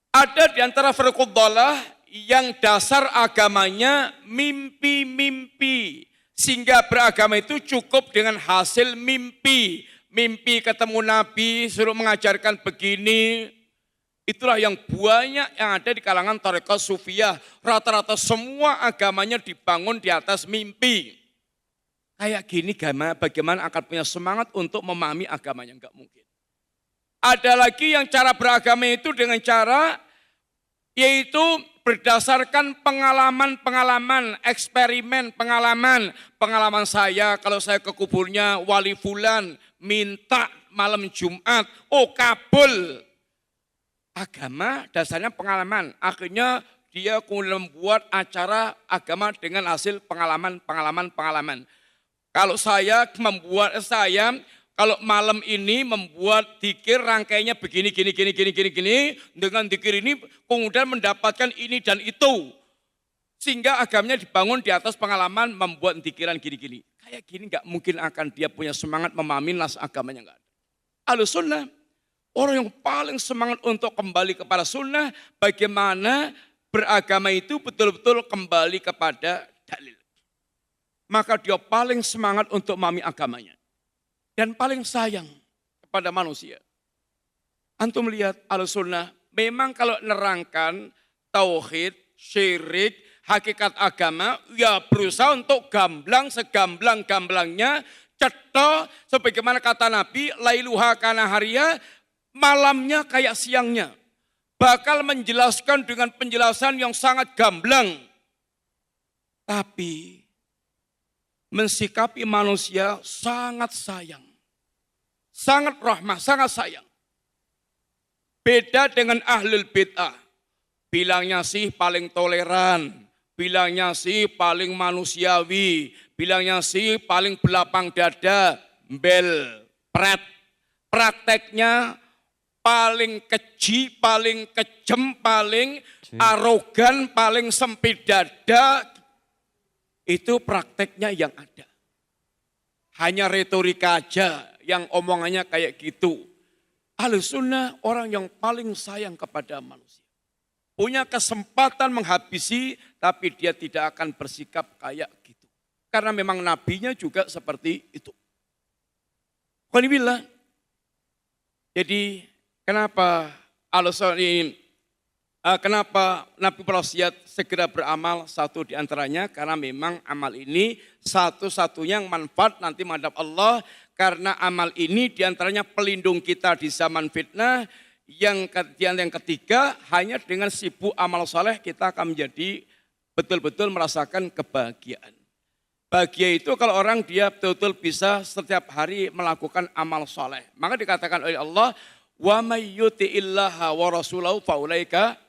Speaker 1: Ada di antara firqud dhalah yang dasar agamanya mimpi-mimpi. Sehingga beragama itu cukup dengan hasil mimpi. Mimpi ketemu Nabi, suruh mengajarkan begini. Itulah yang banyak yang ada di kalangan tarekat sufiyah. Rata-rata semua agamanya dibangun di atas mimpi. Kayak gini bagaimana akan punya semangat untuk memahami agamanya? Enggak mungkin. Ada lagi yang cara beragama itu dengan cara yaitu berdasarkan pengalaman, eksperimen, pengalaman saya kalau saya ke kuburnya wali fulan, minta malam Jumat, kabul. Agama dasarnya pengalaman, akhirnya dia kemudian membuat acara agama dengan hasil pengalaman. Kalau kalau malam ini membuat dzikir rangkaiannya begini, dengan dzikir ini kemudian mendapatkan ini dan itu. Sehingga agamanya dibangun di atas pengalaman membuat dzikiran gini. Kayak gini nggak mungkin akan dia punya semangat memahami nas agamanya, nggak ada. Ahlus Sunnah, orang yang paling semangat untuk kembali kepada sunnah, bagaimana beragama itu betul-betul kembali kepada dalil. Maka dia paling semangat untuk memahami agamanya. Dan paling sayang kepada manusia. Antum lihat Ahlus Sunnah, memang kalau nerangkan tauhid, syirik, hakikat agama, ya berusaha untuk segamblang-gamblangnya, cetha, sebagaimana kata Nabi, lailuha kana haria, malamnya kayak siangnya. Bakal menjelaskan dengan penjelasan yang sangat gamblang. Tapi mensikapi manusia sangat sayang. Sangat rahmah, sangat sayang. Beda dengan ahlul bid'ah. Bilangnya sih paling toleran. Bilangnya sih paling manusiawi. Bilangnya sih paling belapang dada. Bel, pret. Prakteknya paling keji, paling kejem, paling arogan, paling sempit dada. Itu prakteknya yang ada. Hanya retorika aja yang omongannya kayak gitu. Ahlussunnah orang yang paling sayang kepada manusia. Punya kesempatan menghabisi, tapi dia tidak akan bersikap kayak gitu. Karena memang nabinya juga seperti itu. Alhamdulillah. Jadi kenapa kenapa Nabi berwasiat segera beramal? Satu di antaranya karena memang amal ini satu-satunya yang manfaat nanti menghadap Allah. Karena amal ini di antaranya pelindung kita di zaman fitnah. Yang ketiga hanya dengan sibuk amal soleh kita akan menjadi betul-betul merasakan kebahagiaan. Bahagia itu kalau orang dia betul-betul bisa setiap hari melakukan amal soleh. Maka dikatakan oleh Allah, wa may yuti'illaha wa rasulahu faulaika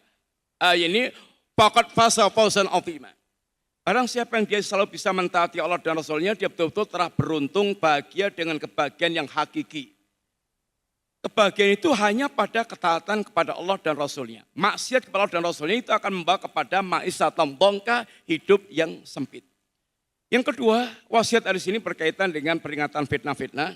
Speaker 1: ini faqad faza fawzan 'azima. Barang siapa yang dia selalu bisa mentaati Allah dan Rasulnya, dia betul-betul telah beruntung bahagia dengan kebahagiaan yang hakiki. Kebahagiaan itu hanya pada ketaatan kepada Allah dan Rasulnya. Maksiat kepada Allah dan Rasulnya itu akan membawa kepada ma'isatan dongka, hidup yang sempit. Yang kedua, wasiat dari sini berkaitan dengan peringatan fitnah-fitnah.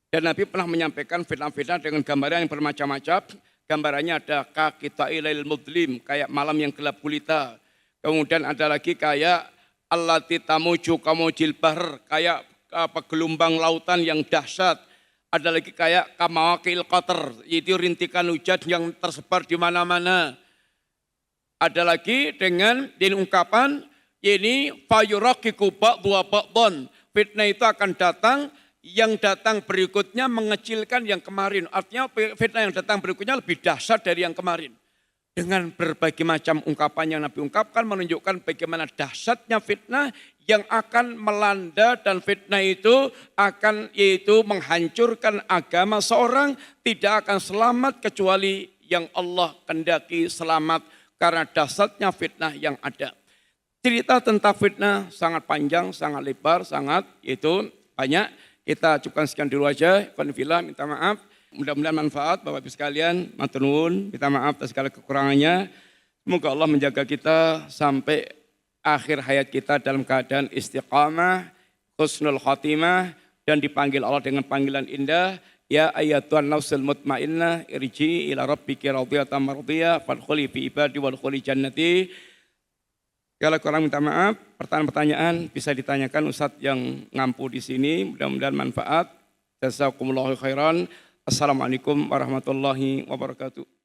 Speaker 1: Dan Nabi pernah menyampaikan fitnah-fitnah dengan gambaran yang bermacam-macam. Gambarannya ada kaqita'i lail mudlim, kayak malam yang gelap gulita. Kemudian ada lagi kayak allati tamuju kamujil bahr, kayak gelombang lautan yang dahsyat. Ada lagi kayak kamawakil qatar, yaitu rintikan hujan yang tersebar di mana-mana. Ada lagi dengan ungkapan ini fayuraqiqu ba'dhu ba'dhan. Fitnah itu akan datang, yang datang berikutnya mengecilkan yang kemarin. Artinya fitnah yang datang berikutnya lebih dahsyat dari yang kemarin. Dengan berbagai macam ungkapan yang Nabi ungkapkan menunjukkan bagaimana dahsyatnya fitnah yang akan melanda, dan fitnah itu akan yaitu menghancurkan agama seorang, tidak akan selamat kecuali yang Allah kehendaki selamat karena dahsyatnya fitnah yang ada. Cerita tentang fitnah sangat panjang, sangat lebar, sangat itu banyak. Kita cukupkan sekian dulu aja. Konfillah, minta maaf. Mudah-mudahan manfaat Bapak Ibu sekalian. Matur nuwun, minta maaf atas segala kekurangannya. Semoga Allah menjaga kita sampai akhir hayat kita dalam keadaan istiqamah, husnul khatimah, dan dipanggil Allah dengan panggilan indah. Ya ayyatuhan nafsul mutmainnah irji'i ila rabbiki radhiyatan mardhiyah fadkhuli fi ibadi wadkhuli jannati. Kalau kurang minta maaf, pertanyaan-pertanyaan bisa ditanyakan Ustadz yang ngampu di sini. Mudah-mudahan manfaat. Jazakumullahu khairan. Assalamualaikum warahmatullahi wabarakatuh.